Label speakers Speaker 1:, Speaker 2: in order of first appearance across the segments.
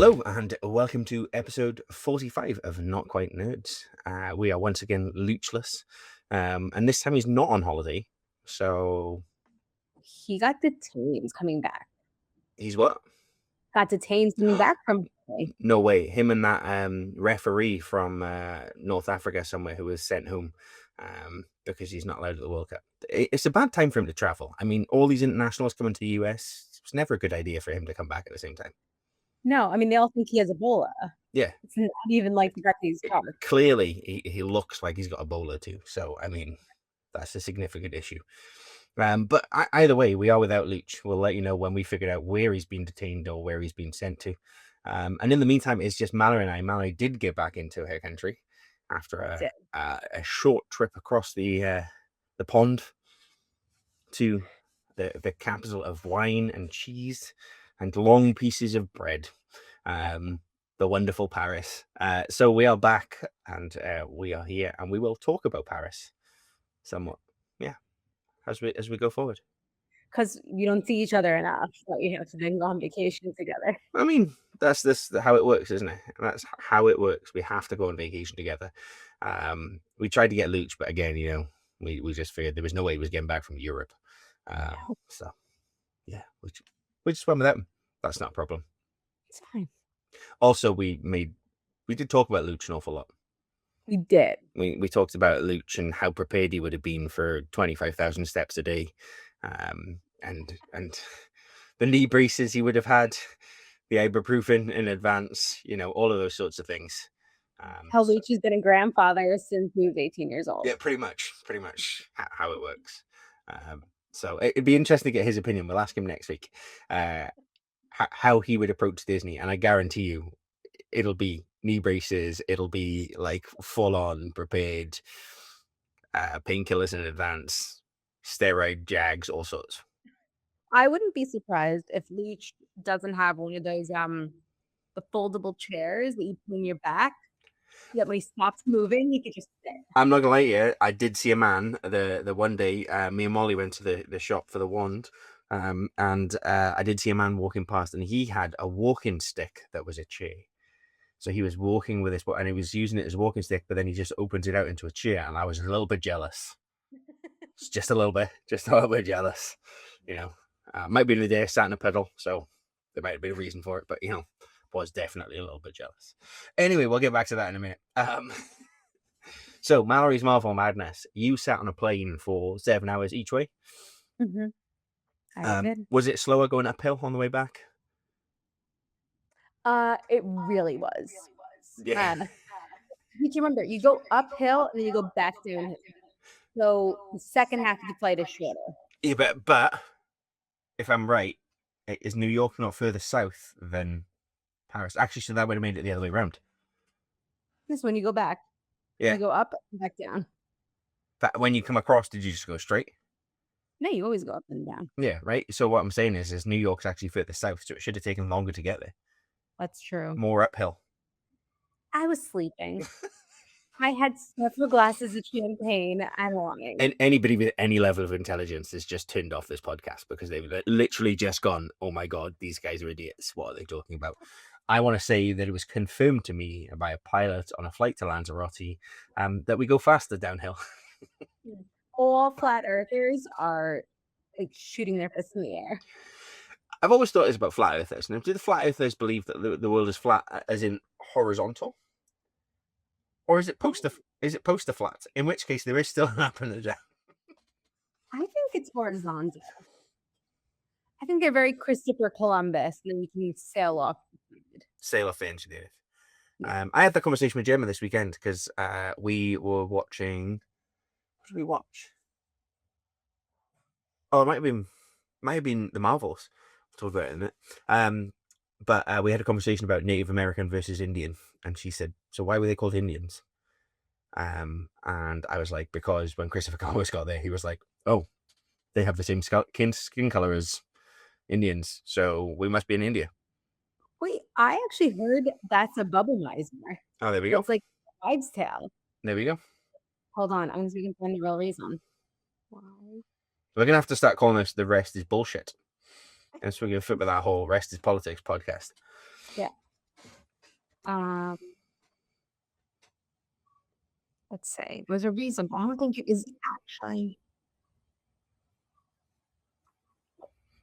Speaker 1: Hello and welcome to episode 45 of Not Quite Nerds. We are once again Luchless, and this time he's not on holiday. So
Speaker 2: He got detained coming back.
Speaker 1: he's what?
Speaker 2: Got detained coming back from Dubai.
Speaker 1: No way. Him and that referee from North Africa somewhere who was sent home because he's not allowed at the World Cup. It's a bad time for him to travel. I mean, all these internationals coming to the US, it's never a good idea for him to come back at the same time.
Speaker 2: No, I mean, they all think he has Ebola.
Speaker 1: Yeah.
Speaker 2: It's not even like the fact that he's covered.
Speaker 1: Clearly, he looks like he's got Ebola too. So, I mean, that's a significant issue. But either way, we are without Luch. We'll let you know when we figured out where he's been detained or where he's been sent to. And in the meantime, it's just Mallory and I. Mallory did get back into her country after a short trip across the pond to the capital of wine and cheese and long pieces of bread. The wonderful Paris. So we are back and we are here and we will talk about Paris somewhat. Yeah. As we go forward.
Speaker 2: Because you don't see each other enough, but you have to then go on vacation together.
Speaker 1: I mean, that's how it works, isn't it? That's how it works. We have to go on vacation together. We tried to get Luch, but again, we just figured there was no way he was getting back from Europe. So yeah, we just went without him. That's not a problem.
Speaker 2: It's fine.
Speaker 1: Also, we did talk about Luch an awful lot.
Speaker 2: We did.
Speaker 1: We talked about Luch and how prepared he would have been for 25,000 steps a day, and the knee braces he would have had, the ibuprofen in advance, all of those sorts of things.
Speaker 2: How Luch has been a grandfather since he was 18 years old.
Speaker 1: Yeah, pretty much how it works. So it'd be interesting to get his opinion. We'll ask him next week how he would approach Disney, and I guarantee you it'll be knee braces, it'll be like full on prepared painkillers in advance, steroid jags, all sorts.
Speaker 2: I wouldn't be surprised if Luch doesn't have one of those the foldable chairs that you put on your back. That when he stops moving, he could just sit.
Speaker 1: I'm not gonna lie to you, I did see a man the one day. Me and Molly went to the shop for the wand, and I did see a man walking past, and he had a walking stick that was a chair. So he was walking with this, and he was using it as a walking stick, but then he just opens it out into a chair, and I was a little bit jealous. just a little bit jealous. Might be the day I sat in a puddle, so there might have been a reason for it, but was definitely a little bit jealous. Anyway, we'll get back to that in a minute. So Mallory's Marvel Madness. You sat on a plane for 7 hours each way.
Speaker 2: Mm-hmm. I did.
Speaker 1: Was it slower going uphill on the way back?
Speaker 2: It really was.
Speaker 1: Yeah.
Speaker 2: You can remember, you go uphill and then you go back downhill. So the second half of the flight is shorter.
Speaker 1: Yeah, but if I'm right, is New York not further south than Paris? Actually, so that would have made it the other way around.
Speaker 2: This when you go back.
Speaker 1: Yeah.
Speaker 2: You go up and back down.
Speaker 1: But when you come across, did you just go straight?
Speaker 2: No, you always go up and down.
Speaker 1: Yeah, right. So what I'm saying is New York's actually further south, so it should have taken longer to get there.
Speaker 2: That's true.
Speaker 1: More uphill.
Speaker 2: I was sleeping. I had several glasses of champagne and wine.
Speaker 1: And anybody with any level of intelligence has just turned off this podcast because they've literally just gone, oh my God, these guys are idiots. What are they talking about? I want to say that it was confirmed to me by a pilot on a flight to Lanzarote that we go faster downhill.
Speaker 2: All flat earthers are like shooting their fists in the air.
Speaker 1: I've always thought it's about flat earthers. Now, do the flat earthers believe that the world is flat as in horizontal? Or is it poster flat? In which case there is still an up and a down.
Speaker 2: I think it's horizontal. I think they're very Christopher Columbus, and then you can sail off
Speaker 1: the edge of the earth. Yeah. I had that conversation with Gemma this weekend because we were watching. What did we watch? Oh, it might have been the Marvel-ous. We'll talk about it in a minute. But we had a conversation about Native American versus Indian, and she said, "So why were they called Indians?" And I was like, "Because when Christopher Columbus got there, he was like, oh, they have the same skin color as Indians, so we must be in India."
Speaker 2: Wait, I actually heard that's a bubble miser.
Speaker 1: Oh, there we go.
Speaker 2: It's like a wives' tale.
Speaker 1: There we go.
Speaker 2: Hold on, I'm going to see if I can find the real reason. Why?
Speaker 1: We're gonna have to start calling this "The Rest Is Bullshit." And so we're gonna fit with that whole "Rest Is Politics" podcast.
Speaker 2: Yeah. Um, let's see. There's a reason. I don't think it is actually.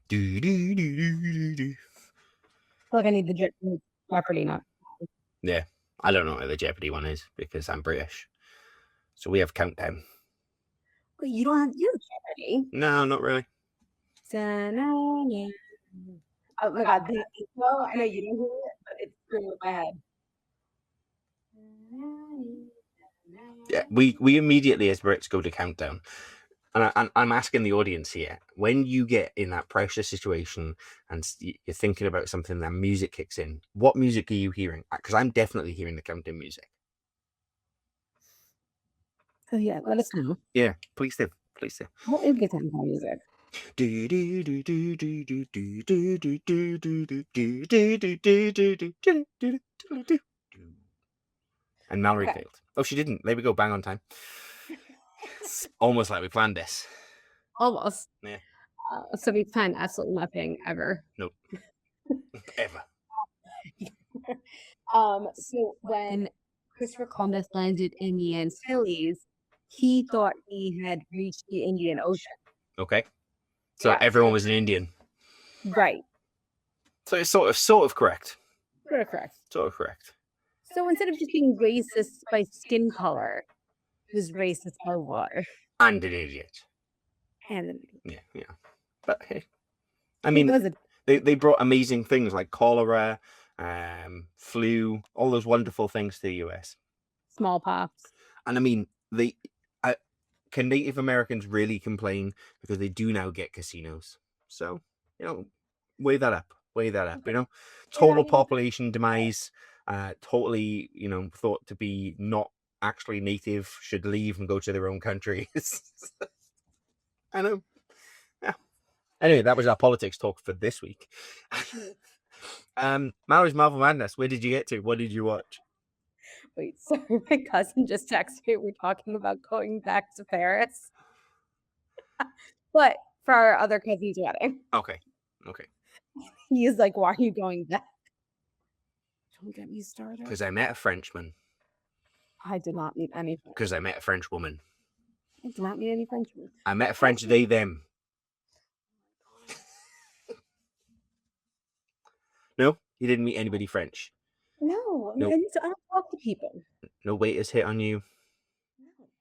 Speaker 1: Do, do, do, do, do.
Speaker 2: I feel like I need the Jeopardy not.
Speaker 1: Yeah, I don't know what the Jeopardy one is because I'm British. So we have countdown.
Speaker 2: Wait, you don't have to do Jeopardy.
Speaker 1: No, not really.
Speaker 2: Oh my god, well, I know you don't hear it, but it's screaming in my head.
Speaker 1: Yeah, we immediately as Brits go to countdown. And I'm asking the audience here, when you get in that pressure situation and you're thinking about something, that music kicks in, what music are you hearing? Because I'm definitely hearing the countdown music.
Speaker 2: So yeah, let us know.
Speaker 1: Yeah, please do. Please do.
Speaker 2: What is the countdown music?
Speaker 1: And Mallory
Speaker 2: Okay.
Speaker 1: failed. Oh, she didn't. There we go. Bang on time. It's almost like we planned this.
Speaker 2: Almost.
Speaker 1: Yeah.
Speaker 2: So we planned absolutely nothing ever.
Speaker 1: Nope. Ever.
Speaker 2: So when Christopher Columbus landed in the Antilles, he thought he had reached the Indian Ocean.
Speaker 1: Okay. So
Speaker 2: Yeah.
Speaker 1: everyone was an Indian.
Speaker 2: Right.
Speaker 1: So it's sort of correct.
Speaker 2: Sort of correct.
Speaker 1: Sort of correct.
Speaker 2: So instead of just being racist by skin color, he was racist by water.
Speaker 1: And an idiot.
Speaker 2: And
Speaker 1: Yeah. But hey, I mean, they brought amazing things like cholera, flu, all those wonderful things to the US.
Speaker 2: Smallpox.
Speaker 1: And I mean, can Native Americans really complain because they do now get casinos? So, weigh that up. Total population demise, totally, thought to be not actually native, should leave and go to their own countries. I know. Yeah. Anyway, that was our politics talk for this week. Mallory's Marvel Madness. Where did you get to? What did you watch?
Speaker 2: Wait, sorry, my cousin just texted me. We're talking about going back to Paris. But for our other cousin's wedding.
Speaker 1: Okay.
Speaker 2: He's like, why are you going back? Don't get me started.
Speaker 1: Because I met a Frenchman.
Speaker 2: I did not meet any French.
Speaker 1: Because I met a French woman.
Speaker 2: I did not meet any Frenchmen.
Speaker 1: I met a French they, them. No? You didn't meet anybody French?
Speaker 2: No.
Speaker 1: Nope.
Speaker 2: I don't talk to people.
Speaker 1: No waiters hit on you?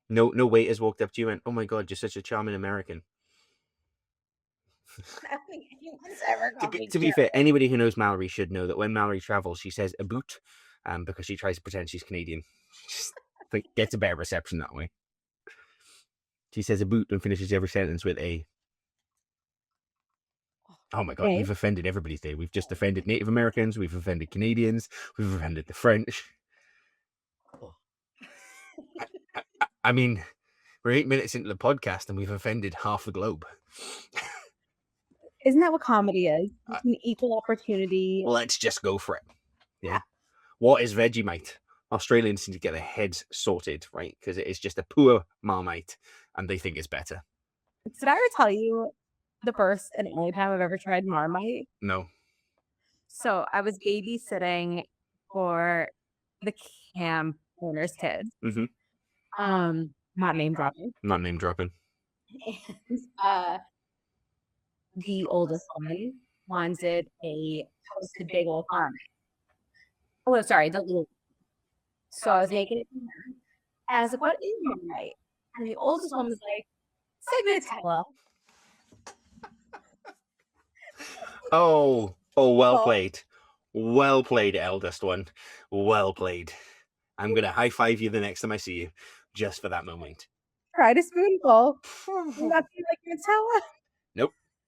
Speaker 1: No waiters walked up to you and went, oh my God, you're such a charming American. To be fair, anybody who knows Mallory should know that when Mallory travels, she says a boot, because she tries to pretend she's Canadian. She gets a better reception that way. She says a boot and finishes every sentence with a. Oh my God, we've offended everybody today. We've just offended Native Americans, we've offended Canadians, we've offended the French. I mean, we're 8 minutes into the podcast and we've offended half the globe.
Speaker 2: Isn't that what comedy is? It's an equal opportunity.
Speaker 1: Let's just go for it. Yeah. What is Vegemite? Australians need to get their heads sorted, right? Because it is just a poor Marmite and they think it's better.
Speaker 2: Did I ever tell you the first and only time I've ever tried Marmite?
Speaker 1: No.
Speaker 2: So I was babysitting for the camp owner's kids.
Speaker 1: Mm-hmm.
Speaker 2: Not name dropping.
Speaker 1: Not name dropping.
Speaker 2: And the oldest one wanted a toasted bagel Marmite. Oh, sorry, the little. So I was making it. And I was like, what is Marmite? And the oldest one was like, Signatella.
Speaker 1: Oh, well played. Well played, eldest one. Well played. I'm going to high five you the next time I see you, just for that moment.
Speaker 2: Tried a spoonful. Nothing like Nutella.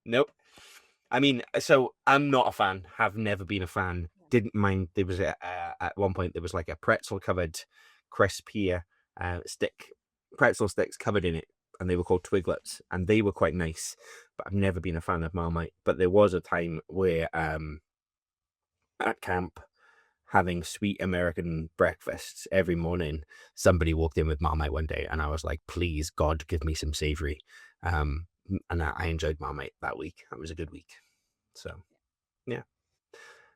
Speaker 1: Nope. I mean, so I'm not a fan. Have never been a fan. Didn't mind. There was at one point there was like a pretzel covered crisp here, pretzel sticks covered in it, and they were called Twiglets, and they were quite nice. But I've never been a fan of Marmite. But there was a time where at camp, having sweet American breakfasts every morning, somebody walked in with Marmite one day, and I was like, please, God, give me some savory. And I enjoyed Marmite that week. That was a good week. So, yeah.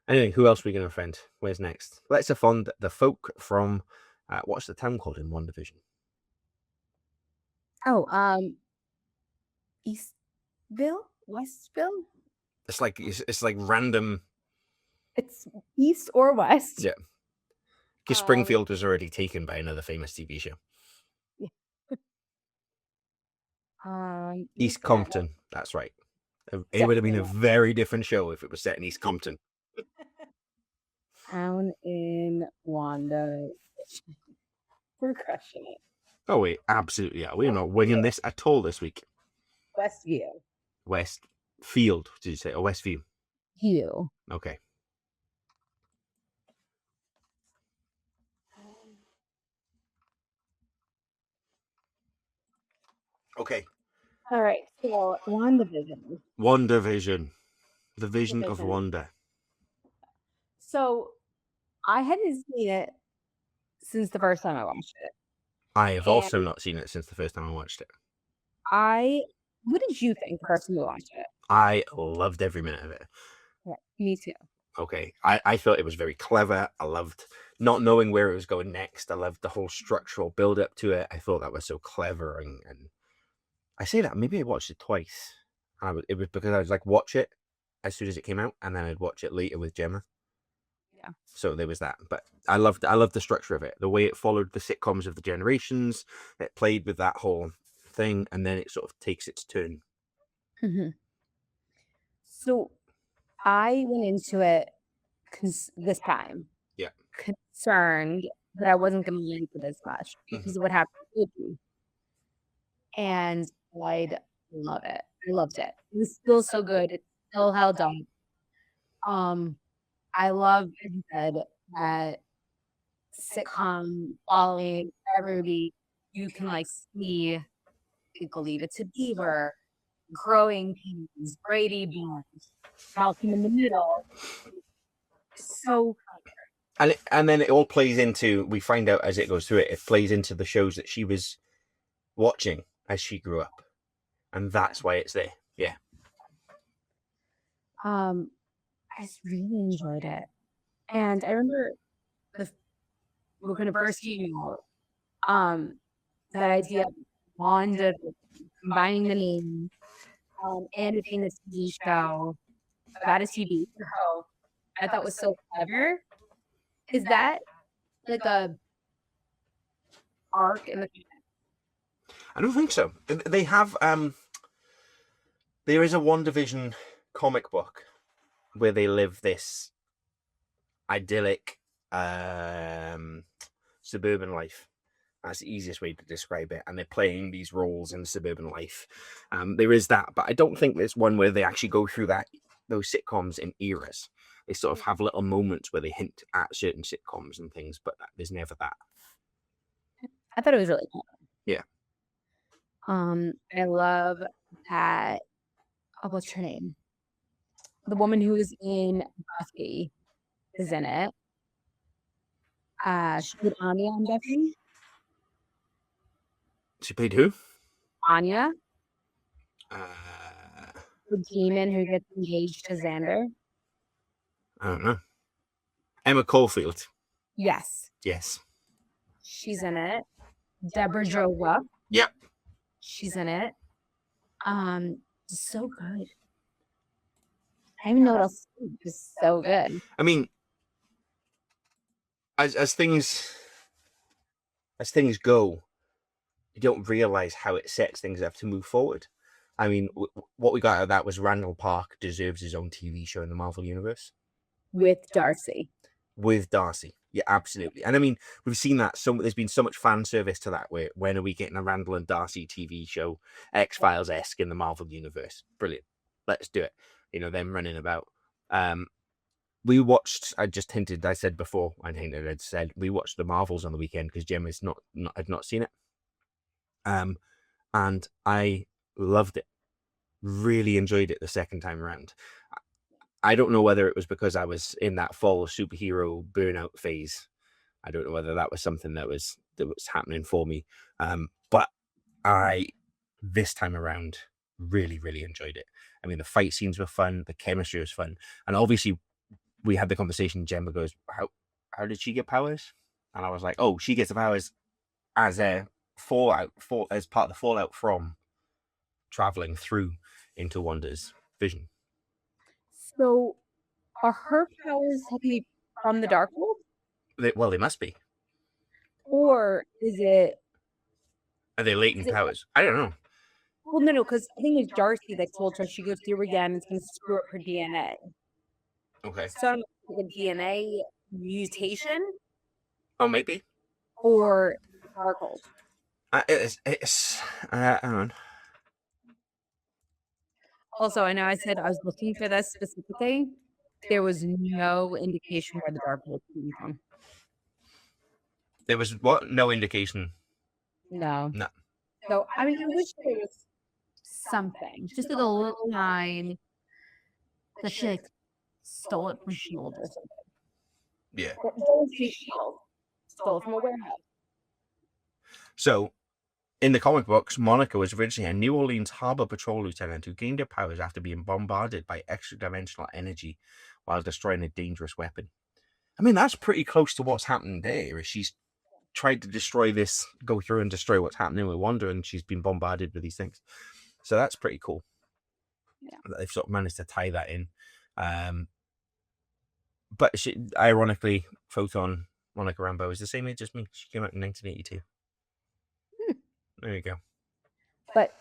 Speaker 1: Anyway, who else are we going to offend? Where's next? Let's offend the folk from what's the town called in WandaVision?
Speaker 2: Oh, Eastville? Westville?
Speaker 1: It's like random.
Speaker 2: It's east or west.
Speaker 1: Yeah. Because Springfield was already taken by another famous TV show. East Compton. That's right. It would have been a very different show if it was set in East Compton.
Speaker 2: Town in Wanda. We're crushing it.
Speaker 1: Oh, we absolutely are. We're not winning this at all this week.
Speaker 2: Westview.
Speaker 1: Westfield, did you say? Or Westview?
Speaker 2: View.
Speaker 1: Okay. Okay.
Speaker 2: All right. So, WandaVision.
Speaker 1: WandaVision. The Vision of Wanda.
Speaker 2: So, I hadn't seen it since the first time I watched it.
Speaker 1: I have also not seen it since the first time I watched it.
Speaker 2: What did you think the first time you watched it?
Speaker 1: I loved every minute of it.
Speaker 2: Yeah, me too.
Speaker 1: Okay. I thought it was very clever. I loved not knowing where it was going next. I loved the whole structural build up to it. I thought that was so clever. And I say that, maybe I watched it twice. It was because I was like, watch it as soon as it came out, and then I'd watch it later with Gemma.
Speaker 2: Yeah.
Speaker 1: So there was that. But I loved the structure of it. The way it followed the sitcoms of the generations. It played with that whole thing, and then it sort of takes its turn.
Speaker 2: Mm-hmm. So I went into it this time, concerned that I wasn't going to like it as much because of what happened with me. And I'd love it. I loved it. It was still so good. It still held up. I love, as you said, that sitcom following every week. You can like see people leave it to Beaver, growing pains, Brady Bunch, Malcolm in the Middle. So
Speaker 1: and then it all plays into, we find out as it goes through it plays into the shows that she was watching as she grew up, and that's why it's there. Yeah.
Speaker 2: I just really enjoyed it, and I remember when I first came out, that idea of Wanda combining the name, and it being a TV show about a TV show, I thought was so clever. Is that like a arc in the?
Speaker 1: I don't think so. They have there is a WandaVision comic book where they live this idyllic suburban life. That's the easiest way to describe it. And they're playing these roles in suburban life. There is that, but I don't think there's one where they actually go through those sitcoms in eras. They sort of have little moments where they hint at certain sitcoms and things, but there's never that.
Speaker 2: I thought it was really cool.
Speaker 1: Yeah.
Speaker 2: I love that. Oh, what's her name? The woman who is in Buffy is in it. She played Anya on Buffy.
Speaker 1: She played who?
Speaker 2: Anya. The demon who gets engaged to Xander.
Speaker 1: I don't know. Emma Caulfield.
Speaker 2: Yes.
Speaker 1: Yes.
Speaker 2: She's in it. Deborah Jo Rupp.
Speaker 1: Yep.
Speaker 2: She's in it. So good. I don't even know what else. It's so good.
Speaker 1: I mean, as things go, you don't realize how it sets things up to move forward. I mean, what we got out of that was Randall Park deserves his own TV show in the Marvel Universe.
Speaker 2: With Darcy.
Speaker 1: Yeah, absolutely. And I mean, we've seen that. There's been so much fan service to that. Where when are we getting a Randall and Darcy TV show, X-Files-esque in the Marvel Universe? Brilliant. Let's do it. Them running about. We watched. I said we watched the Marvels on the weekend because Jim had not seen it. And I loved it. Really enjoyed it the second time around. I don't know whether it was because I was in that fall superhero burnout phase. I don't know whether that was something that was happening for me. But this time around, really, really enjoyed it. I mean, the fight scenes were fun. The chemistry was fun. And obviously, we had the conversation. Gemma goes, "How did she get powers?" And I was like, "Oh, she gets the powers as a as part of the fallout from traveling through into Wanda's vision."
Speaker 2: So, are her powers technically from the Dark World,
Speaker 1: Well, they must be.
Speaker 2: or is it?
Speaker 1: Are they latent
Speaker 2: Is it
Speaker 1: powers? I don't know.
Speaker 2: well, no, because I think it's Darcy that told her she goes through again. It's going to screw up her DNA.
Speaker 1: Okay.
Speaker 2: So, I don't know if it's a DNA mutation
Speaker 1: Oh, maybe.
Speaker 2: or Dark World.
Speaker 1: It's I don't know.
Speaker 2: Also, I know I said I was looking for this specifically. There was no indication where the Dark World came from.
Speaker 1: There was what? No indication.
Speaker 2: No.
Speaker 1: No.
Speaker 2: So, I mean, I wish there was something, just like a little line that she like stole it from Shield or something.
Speaker 1: Yeah.
Speaker 2: Shield stole it from a warehouse.
Speaker 1: So, in the comic books, Monica was originally a New Orleans Harbor Patrol lieutenant who gained her powers after being bombarded by extra-dimensional energy while destroying a dangerous weapon. I mean, that's pretty close to what's happening there. Is she's tried to destroy this, go through and destroy what's happening with Wanda, and she's been bombarded with these things. So that's pretty cool.
Speaker 2: Yeah.
Speaker 1: They've sort of managed to tie that in. But ironically, Photon Monica Rambeau is the same age as me. She came out in 1982. There you go.
Speaker 2: But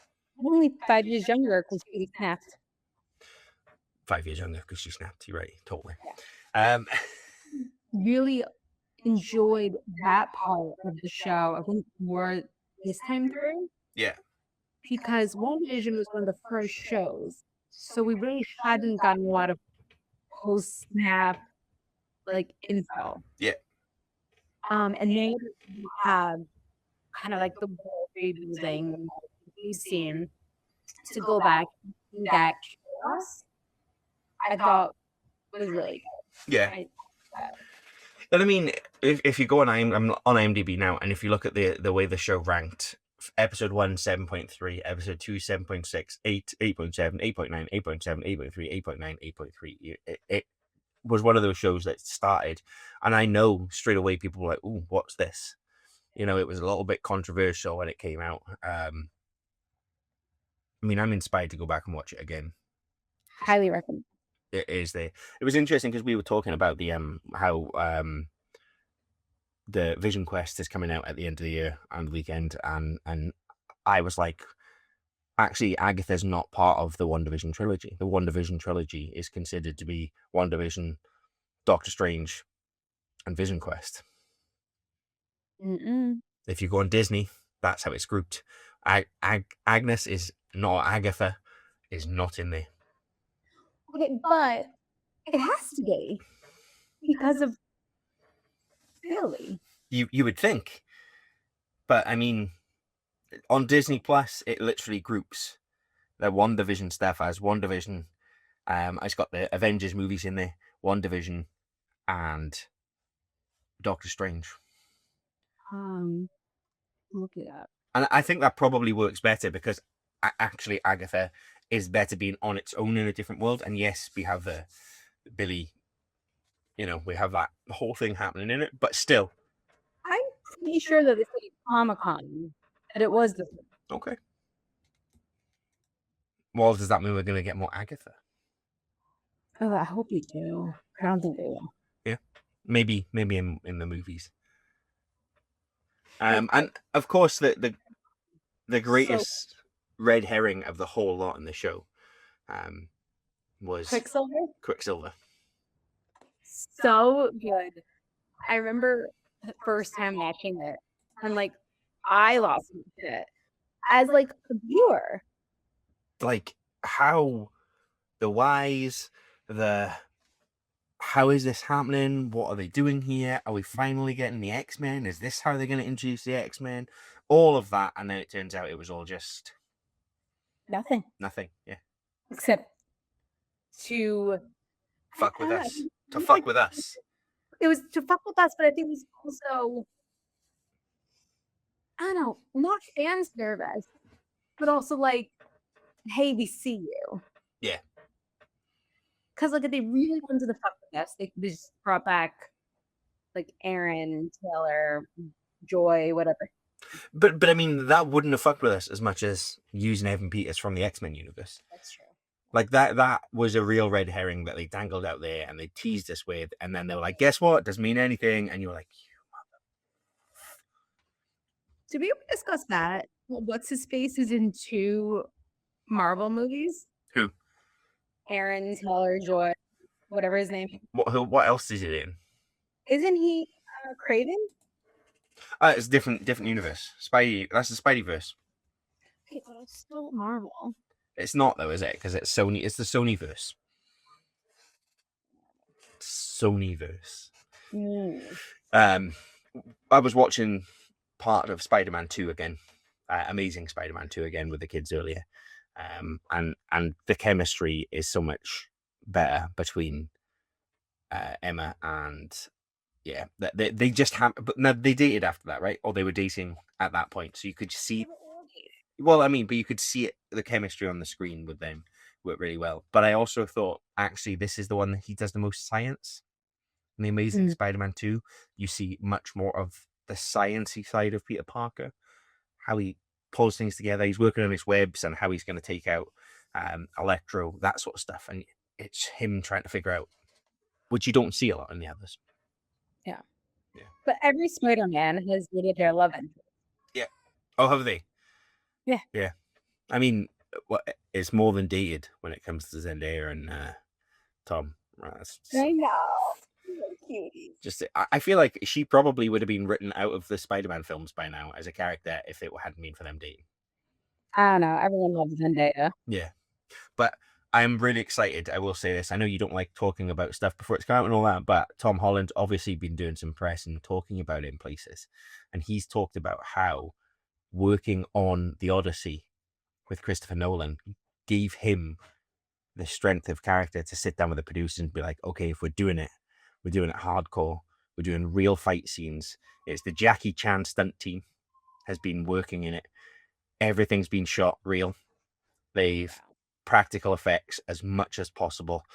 Speaker 2: only 5 years younger because she snapped.
Speaker 1: 5 years younger because she snapped. You're right, totally.
Speaker 2: Really enjoyed that part of the show. I think more this time through.
Speaker 1: Yeah.
Speaker 2: Because WandaVision was one of the first shows, so we really hadn't gotten a lot of post snap like info.
Speaker 1: Yeah.
Speaker 2: And then you have kind of like the rebuilding we've seen to go back and that chaos. I thought was really good.
Speaker 1: Yeah. But I mean, if you go on I'm on IMDb now, and if you look at the way the show ranked, episode 1 7.3, episode 2 7.6, 8 8.7, 8.9, 8.7, 8.3, 8.9, 8.3. It was one of those shows that started, and I know straight away people were like, "Ooh, what's this?" You know, it was a little bit controversial when it came out. I mean, I'm inspired to go back and watch it again.
Speaker 2: Highly recommend.
Speaker 1: It is there. It was interesting because we were talking about the how the Vision Quest is coming out at the end of the year and the weekend, and I was like, actually, Agatha's not part of the WandaVision trilogy. The WandaVision trilogy is considered to be WandaVision, Doctor Strange, and Vision Quest. If you go on Disney, that's how it's grouped. Agnes is not, Agatha is not in there.
Speaker 2: Okay, but it has to be because of Billy.
Speaker 1: You would think, but I mean, on Disney Plus, it literally groups the WandaVision stuff as WandaVision. It's got the Avengers movies in there, WandaVision, and Doctor Strange.
Speaker 2: Look it up.
Speaker 1: And I think that probably works better because actually Agatha is better being on its own in a different world. And yes, we have the Billy, you know, we have that whole thing happening in it, but still.
Speaker 2: I'm pretty sure that it's like Comic-Con, that it was the.
Speaker 1: Okay. Well, does that mean we're going to get more Agatha?
Speaker 2: Oh, I hope you do. I don't think they will.
Speaker 1: Yeah. Maybe in the movies. And of course, the greatest red herring of the whole lot in the show was Quicksilver.
Speaker 2: So good. I remember the first time watching it, and like I lost it as like a viewer.
Speaker 1: Like how the whys, how is this happening? What are they doing here? Are we finally getting the X-Men? Is this how they're going to introduce the X-Men? All of that, and then it turns out it was all just
Speaker 2: nothing.
Speaker 1: Yeah.
Speaker 2: Except to
Speaker 1: fuck with us. To fuck with us.
Speaker 2: It was to fuck with us, but I think it was also, I don't know, not fans nervous, but also like, hey, we see you.
Speaker 1: Yeah.
Speaker 2: because like if they really wanted to fuck with us, they could just brought back like Aaron, Taylor, Joy, whatever.
Speaker 1: But I mean, that wouldn't have fucked with us as much as using Evan Peters from the X-Men universe.
Speaker 2: That's true.
Speaker 1: Like that was a real red herring that they dangled out there and they teased us with, and then they were like, "Guess what? Doesn't mean anything." And you were like,
Speaker 2: Did we ever discuss that? What's his face is in 2 Marvel movies?
Speaker 1: "Who?
Speaker 2: Aaron, Taylor, Joy, whatever his name.
Speaker 1: What else is it in?"
Speaker 2: Isn't he Craven?
Speaker 1: It's different universe. Spidey. That's the Spideyverse.
Speaker 2: Okay, but it's still Marvel.
Speaker 1: It's not though, is it? Because it's Sony. It's the Sonyverse. Sonyverse. I was watching part of Spider-Man 2 again, Amazing Spider-Man 2 again with the kids earlier, and the chemistry is so much better between Emma and they just have, but no, they dated after that, right? Or they were dating at that point, so you could see. Well, I mean, but you could see it, the chemistry on the screen with them worked really well. But I also thought, actually, this is the one that he does the most science. In the Amazing Spider-Man 2, you see much more of the sciencey side of Peter Parker, how he pulls things together. He's working on his webs and how he's going to take out Electro, that sort of stuff. And it's him trying to figure out, which you don't see a lot in the others.
Speaker 2: Yeah. But every Spider-Man has dated their love interest.
Speaker 1: Yeah. Oh, have they?
Speaker 2: Yeah.
Speaker 1: Yeah. I mean, it's more than dated when it comes to Zendaya and Tom.
Speaker 2: I know.
Speaker 1: Just, I feel like she probably would have been written out of the Spider-Man films by now as a character if it hadn't been for them dating.
Speaker 2: I don't know. Everyone loves Zendaya.
Speaker 1: Yeah. But I'm really excited. I will say this. I know you don't like talking about stuff before it's come out and all that, but Tom Holland obviously been doing some press and talking about it in places. And he's talked about how working on The Odyssey with Christopher Nolan gave him the strength of character to sit down with the producers and be like, okay, if we're doing it hardcore. We're doing real fight scenes. It's the Jackie Chan stunt team has been working in it. Everything's been shot real. They've practical effects as much as possible,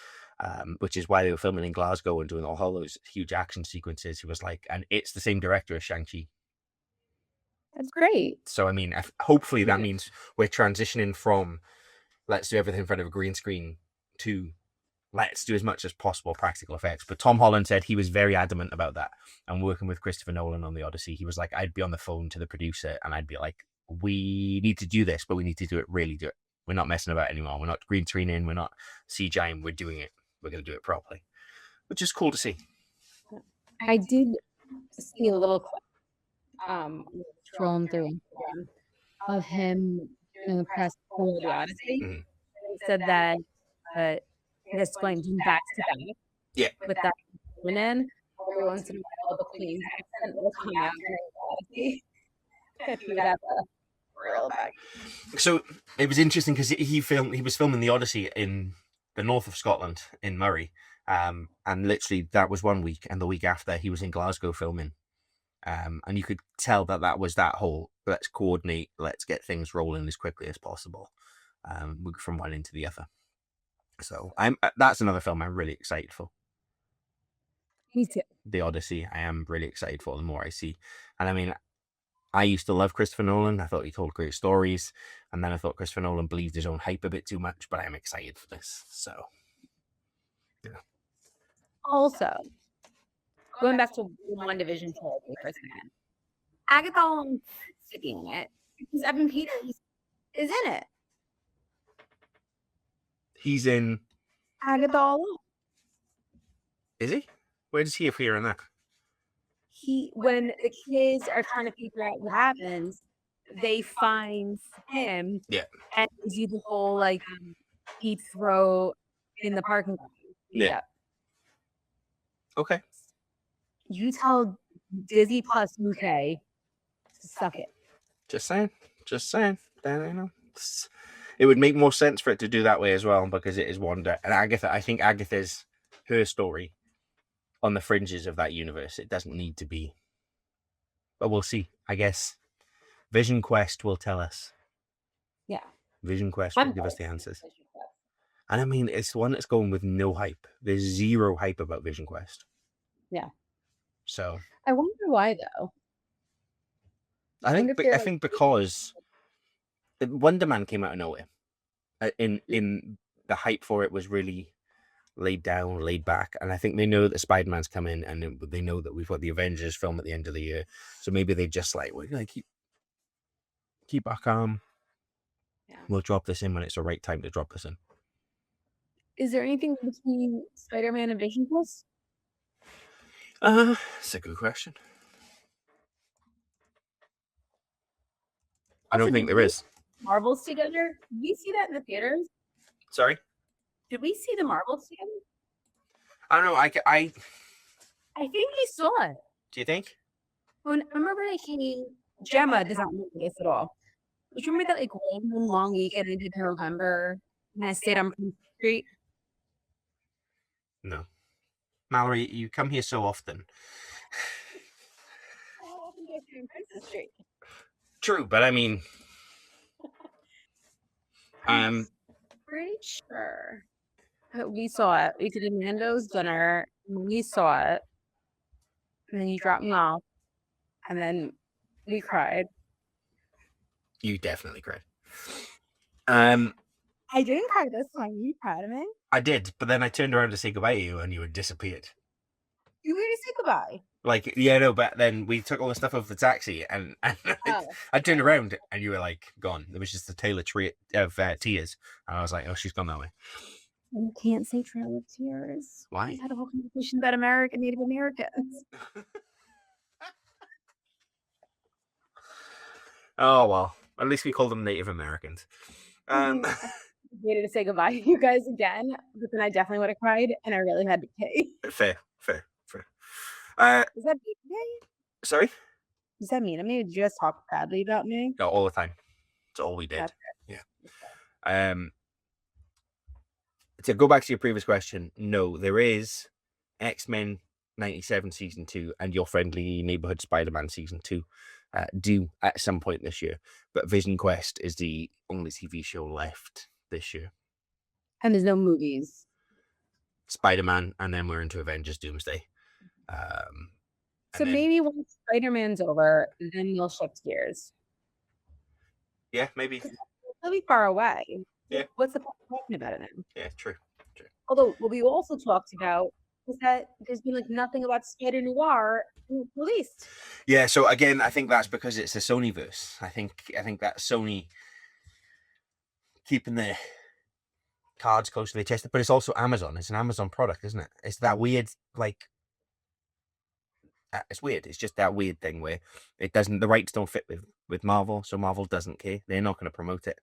Speaker 1: which is why they were filming in Glasgow and doing all those huge action sequences. He was like, and it's the same director as Shang-Chi.
Speaker 2: That's great.
Speaker 1: So, I mean, hopefully that means we're transitioning from let's do everything in front of a green screen to let's do as much as possible practical effects. But Tom Holland said he was very adamant about that. And working with Christopher Nolan on The Odyssey, he was like, I'd be on the phone to the producer and I'd be like, we need to do this, but we need to do it. We're not messing about anymore. We're not green screening. We're not CGIing. We're doing it. We're going to do it properly, which is cool to see.
Speaker 2: I did see a little clip scrolling through Instagram of him doing the press for The Odyssey.
Speaker 1: Mm-hmm.
Speaker 2: He said that it's going back to back.
Speaker 1: Yeah.
Speaker 2: With that woman in. Every once in a while, the Queen's accent will come out during The Odyssey. He would have a real back.
Speaker 1: So it was interesting because he was filming The Odyssey in the north of Scotland in Murray, and literally that was 1 week, and the week after he was in Glasgow filming, and you could tell that was that whole let's coordinate, let's get things rolling as quickly as possible, from one into the other. So that's another film I'm really excited for.
Speaker 2: Me too.
Speaker 1: The Odyssey, I am really excited for the more I see. And I mean, I used to love Christopher Nolan. I thought he told great stories. And then I thought Christopher Nolan believed his own hype a bit too much, but I'm excited for this. So, yeah.
Speaker 2: Also, going back to WandaVision trilogy for a second, Agatha Holmes is in it because Evan Peters is in it.
Speaker 1: He's in
Speaker 2: Agatha Holmes.
Speaker 1: Is he? Where does he appear in that?
Speaker 2: When the kids are trying to figure out what happens, they find him.
Speaker 1: Yeah.
Speaker 2: And do the whole like deep throw in the parking lot.
Speaker 1: Yeah. Okay.
Speaker 2: You tell Disney Plus UK to suck it.
Speaker 1: Just saying. It would make more sense for it to do that way as well because it is Wanda and Agatha. I think Agatha's her story on the fringes of that universe. It doesn't need to be, but we'll see. I guess Vision Quest will tell us.
Speaker 2: Yeah,
Speaker 1: Vision Quest will give us the answers. And I mean, it's the one that's going with no hype. There's zero hype about Vision Quest.
Speaker 2: Yeah.
Speaker 1: So
Speaker 2: I wonder why though.
Speaker 1: I
Speaker 2: wonder
Speaker 1: think
Speaker 2: if they're
Speaker 1: I
Speaker 2: like
Speaker 1: think because Wonder Man came out of nowhere. In the hype for it was really laid down, laid back, and I think they know that Spider-Man's come in, and they know that we've got the Avengers film at the end of the year, so maybe they just like, we're gonna keep our calm.
Speaker 2: Yeah.
Speaker 1: We'll drop this in when it's the right time to drop this in.
Speaker 2: Is there anything between Spider-Man and Vision Quest?
Speaker 1: That's a good question. I don't think there is.
Speaker 2: Marvels together? Did we see that in the theaters?
Speaker 1: Sorry?
Speaker 2: Did we see the Marvels together?
Speaker 1: I don't know. I
Speaker 2: I think we saw it.
Speaker 1: do you think?
Speaker 2: When remember Gemma does not look like this at all. Do you remember that like one long weekend I did November and I stayed on Prince Street?
Speaker 1: No. Mallory, you come here so often.
Speaker 2: Oh, I think I stayed on Princess Street.
Speaker 1: True, but I mean,
Speaker 2: I'm pretty sure that we saw it. We did Amando's dinner. And we saw it, and then you dropped me off, and then we cried.
Speaker 1: you definitely cried.
Speaker 2: I didn't cry this time. You cried, man.
Speaker 1: I did, but then I turned around to say goodbye to you, and you had disappeared.
Speaker 2: You were to say goodbye.
Speaker 1: Like, yeah, no, but then we took all the stuff off the taxi, and I turned around, and you were like gone. There was just a tail of tears, and I was like, oh, she's gone that way.
Speaker 2: You can't say Trail of Tears.
Speaker 1: Why?
Speaker 2: We had a whole conversation about Native Americans.
Speaker 1: Oh well, at least we called them Native Americans.
Speaker 2: I waited to say goodbye to you guys again, but then I definitely would have cried, and I really had to pay.
Speaker 1: Fair.
Speaker 2: Is that mean to me?
Speaker 1: Sorry?
Speaker 2: Does that mean I mean, did you just talk badly about me?
Speaker 1: No, all the time. It's all we did. Yeah. To go back to your previous question, no, there is X-Men 97 season 2 and Your Friendly Neighborhood Spider-Man season 2 due at some point this year, but Vision Quest is the only TV show left this year.
Speaker 2: And there's no movies.
Speaker 1: Spider-Man, and then we're into Avengers Doomsday.
Speaker 2: So maybe once Spider-Man's over, then you'll shift gears.
Speaker 1: Yeah, maybe.
Speaker 2: It'll be far away.
Speaker 1: Yeah.
Speaker 2: What's the point of talking about it now?
Speaker 1: Yeah, true.
Speaker 2: Although what we also talked about is that there's been like nothing about Spider Noir released.
Speaker 1: Yeah, so again, I think that's because it's a Sonyverse. I think that Sony keeping the cards close to their chest, but it's also Amazon. It's an Amazon product, isn't it? It's that weird, like, it's weird. It's just that weird thing where it doesn't, the rights don't fit with Marvel, so Marvel doesn't care. They're not going to promote it.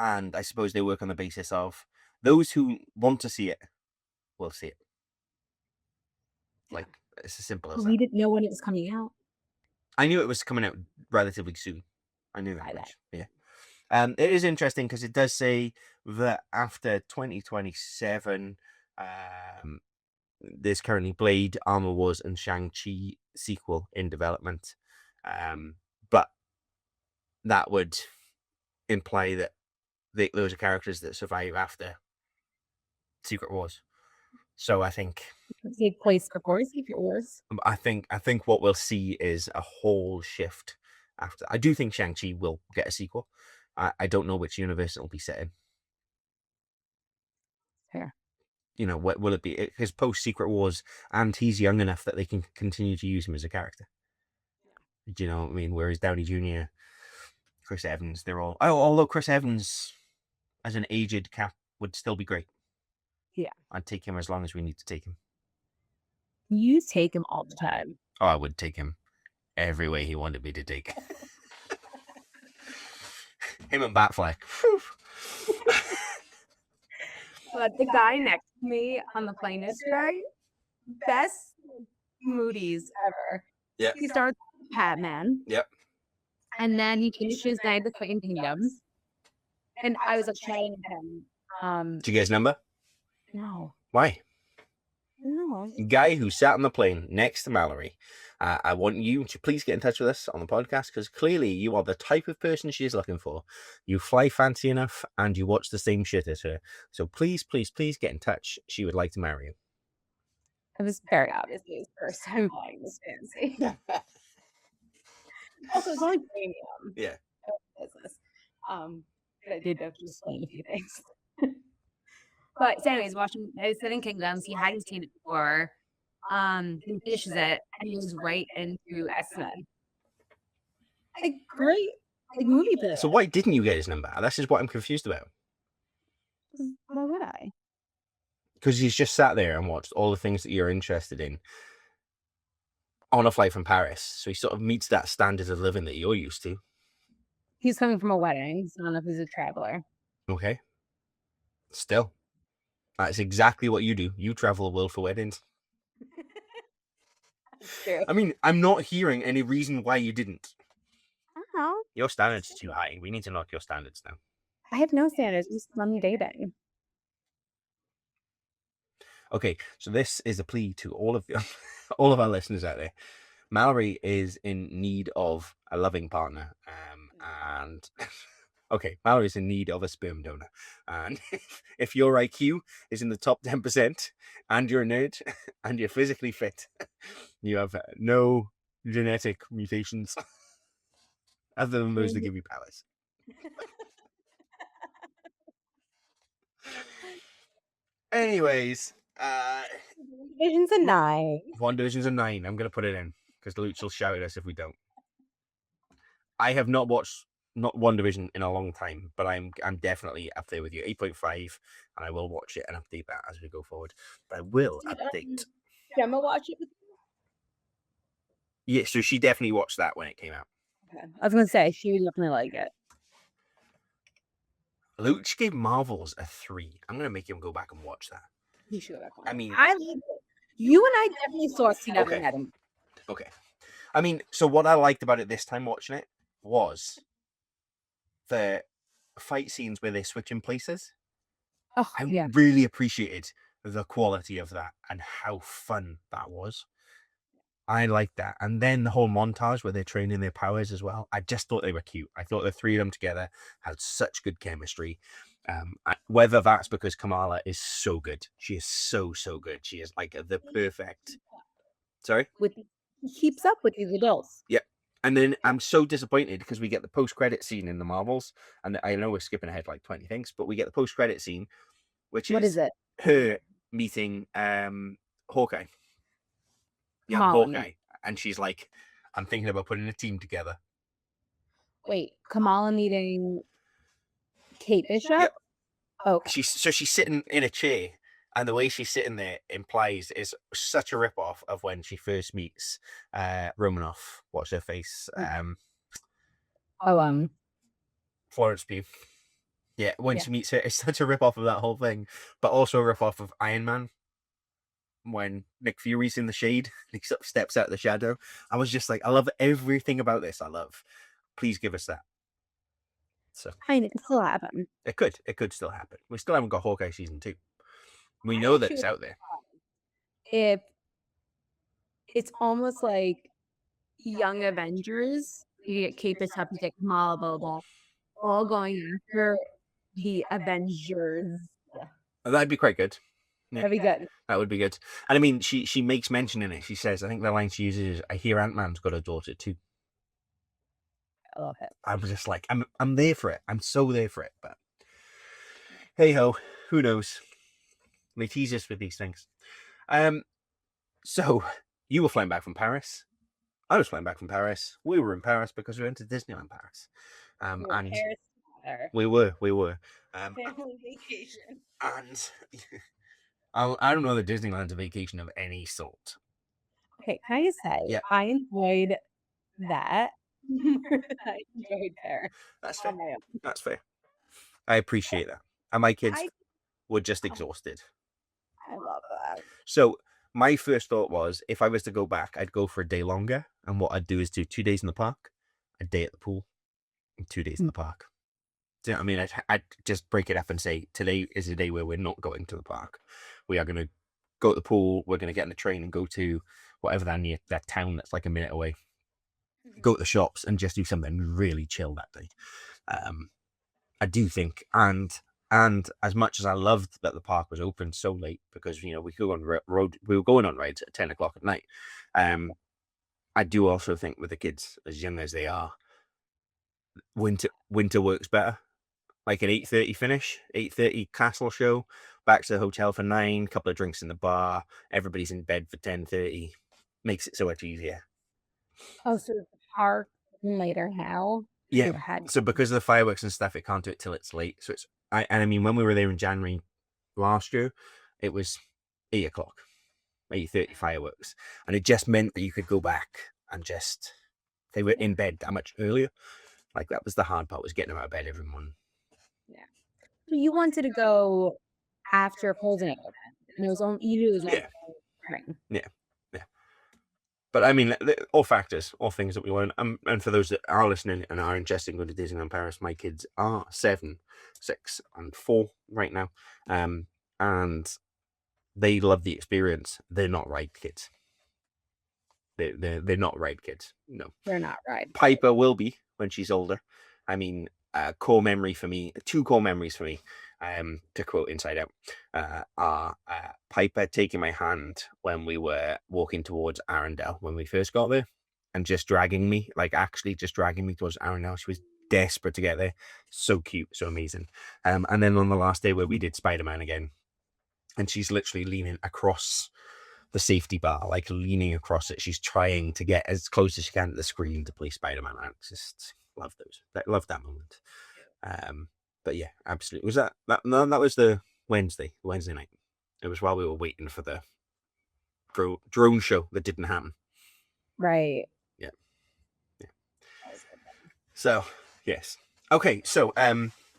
Speaker 1: And I suppose they work on the basis of those who want to see it will see it. Like, it's as simple as that.
Speaker 2: We didn't know when it was coming out.
Speaker 1: I knew it was coming out relatively soon. I knew that much. Yeah. It is interesting because it does say that after 2027, there's currently Blade, Armor Wars, and Shang-Chi sequel in development. But that would imply that those are characters that survive after Secret Wars. So I think
Speaker 2: take place before Secret Wars.
Speaker 1: I think what we'll see is a whole shift after. I do think Shang-Chi will get a sequel. I don't know which universe it'll be set in.
Speaker 2: Fair.
Speaker 1: You know, what will it be? Because post Secret Wars, and he's young enough that they can continue to use him as a character. Do you know what I mean? Whereas Downey Jr., Chris Evans, they're all. Oh, although Chris Evans, as an aged Cap, would still be great.
Speaker 2: Yeah,
Speaker 1: I'd take him as long as we need to take him.
Speaker 2: You take him all the time.
Speaker 1: Oh, I would take him every way he wanted me to take. Him and Batfleck.
Speaker 2: But the guy next to me on the plane yesterday, best moodies ever.
Speaker 1: Yeah.
Speaker 2: He starts with Batman.
Speaker 1: Yep.
Speaker 2: And then he finishes Night of the Twin Kingdoms. And I was like chatting with him.
Speaker 1: Did you get his number?
Speaker 2: No.
Speaker 1: Why?
Speaker 2: No.
Speaker 1: Guy who sat on the plane next to Mallory I want you to please get in touch with us on the podcast, because clearly you are the type of person she is looking for. You fly fancy enough and you watch the same shit as her. So please, please, please get in touch. She would like to marry you.
Speaker 2: It was very obviously his first time buying this fancy. Also, it's only premium
Speaker 1: Yeah.
Speaker 2: business. But I did have to explain a few things. But so anyways, watching I was Seven Kingdoms, he hadn't seen it before. He finishes it and he goes right into X-Men. Like great like movie for
Speaker 1: So why didn't you get his number? That's just what I'm confused about.
Speaker 2: why would I?
Speaker 1: Because he's just sat there and watched all the things that you're interested in on a flight from Paris. So he sort of meets that standard of living that you're used to.
Speaker 2: He's coming from a wedding, so I don't know if he's a traveler.
Speaker 1: Okay. Still. That's exactly what you do. You travel the world for weddings.
Speaker 2: True.
Speaker 1: I mean, I'm not hearing any reason why you didn't.
Speaker 2: I don't know.
Speaker 1: Your standards are too high. We need to knock your standards down.
Speaker 2: I have no standards. I'm just on dating.
Speaker 1: Okay, so this is a plea to all of all of our listeners out there. Mallory is in need of a loving partner, and okay, Mallory's in need of a sperm donor, and if your IQ is in the top 10% and you're a nerd and you're physically fit, you have no genetic mutations other than those that give you powers. Anyways,
Speaker 2: WandaVision's a 9.
Speaker 1: WandaVision's a 9. I'm gonna put it in because Luch will shout at us if we don't. I have not watched WandaVision in a long time, but I'm definitely up there with you. 8.5, and I will watch it and update that as we go forward. But I will update.
Speaker 2: Gemma watch it with
Speaker 1: Yeah, so she definitely watched that when it came out.
Speaker 2: Okay. I was gonna say she would definitely like it.
Speaker 1: Luch gave Marvel-ous a 3. I'm gonna make him go back and watch that.
Speaker 2: You should go back on.
Speaker 1: I mean,
Speaker 2: I liked it. You and I definitely saw it together
Speaker 1: Okay.
Speaker 2: and had him.
Speaker 1: Okay. I mean, so what I liked about it this time watching it was the fight scenes where they're switching places.
Speaker 2: Oh,
Speaker 1: I
Speaker 2: yeah.
Speaker 1: really appreciated the quality of that and how fun that was. I liked that. And then the whole montage where they're training their powers as well. I just thought they were cute. I thought the three of them together had such good chemistry. Whether that's because Kamala is so good. She is so good. She is like the perfect. Sorry?
Speaker 2: He keeps up with these adults.
Speaker 1: Yep. And then I'm so disappointed because we get the post-credit scene in the Marvels. And I know we're skipping ahead like 20 things, but we get the post-credit scene, which
Speaker 2: What
Speaker 1: is
Speaker 2: is it?
Speaker 1: her meeting Hawkeye. Yeah,
Speaker 2: Kamala.
Speaker 1: Hawkeye. And she's like, I'm thinking about putting a team together.
Speaker 2: Wait, Kamala meeting Kate Bishop?
Speaker 1: Yep.
Speaker 2: Okay.
Speaker 1: She's sitting in a chair, and the way she's sitting there implies is such a rip-off of when she first meets Romanoff. What's her face? Florence Pugh. Yeah, when she meets her, it's such a rip-off of that whole thing, but also a rip-off of Iron Man. When Nick Fury's in the shade, he sort of steps out of the shadow. I was just like, I love everything about this. I love. Please give us that. So
Speaker 2: I mean, it could still happen.
Speaker 1: It could still happen. We still haven't got Hawkeye season 2. We know that it's out there.
Speaker 2: If it's almost like Young Avengers, you get Kate Bishop, you get Kamala, blah, blah, all going after the Avengers.
Speaker 1: That'd be quite good.
Speaker 2: Yeah. That'd be good.
Speaker 1: That would be good. And I mean, she makes mention in it. She says, I think the line she uses is, I hear Ant-Man's got a daughter too.
Speaker 2: I love it.
Speaker 1: I'm just like, I'm there for it. I'm so there for it. But hey ho, who knows? They tease us with these things. So you were flying back from Paris. I was flying back from Paris. We were in Paris because we went to Disneyland Paris. And we were.
Speaker 2: Family vacation.
Speaker 1: And I don't know that Disneyland's a vacation of any sort.
Speaker 2: Okay, can I just say,
Speaker 1: Yeah.
Speaker 2: I enjoyed that more than I enjoyed Paris.
Speaker 1: That's fair. That's fair. I appreciate that. And my kids were just exhausted.
Speaker 2: I love that.
Speaker 1: So my first thought was, if I was to go back, I'd go for a day longer. And what I'd do is do 2 days in the park, a day at the pool, and 2 days in the park. So, I mean, I'd just break it up and say, today is a day where we're not going to the park. We are going to go to the pool. We're going to get in the train and go to whatever that town that's like a minute away, go to the shops and just do something really chill that day. I do think, and as much as I loved that the park was open so late, because we could go on road, we were going on rides at 10 o'clock at night. I do also think with the kids as young as they are, winter works better. Like an 8:30 finish, 8:30 castle show, back to the hotel for 9, couple of drinks in the bar, everybody's in bed for 10:30, makes it so much easier.
Speaker 2: Oh, so the park later now?
Speaker 1: Yeah.
Speaker 2: Had
Speaker 1: So because of the fireworks and stuff, it can't do it till it's late. So I mean, when we were there in January last year, it was 8 o'clock, 8:30 fireworks, and it just meant that you could go back and they were in bed that much earlier. Like that was the hard part, was getting them out of bed every morning.
Speaker 2: Yeah. So you wanted to go after Golden Egg, and it was only spring.
Speaker 1: Yeah. But I mean, all factors, all things that we want. And for those that are listening and are interested in going to Disneyland Paris, my kids are 7, 6, and 4 right now. And they love the experience. They're not ride kids. They're not ride kids. No,
Speaker 2: they're not ride.
Speaker 1: Piper will be when she's older. I mean, two core memories for me. To quote Inside Out, are Piper taking my hand when we were walking towards Arendelle when we first got there, and just dragging me towards Arendelle. She was desperate to get there. So cute, so amazing. And then on the last day where we did Spider-Man again, and she's literally leaning across the safety bar, like leaning across it. She's trying to get as close as she can to the screen to play Spider-Man. I just love those. Love that moment. But yeah, absolutely. Was that was the Wednesday night. It was while we were waiting for the drone show that didn't happen.
Speaker 2: Right.
Speaker 1: Yeah. So yes. Okay. So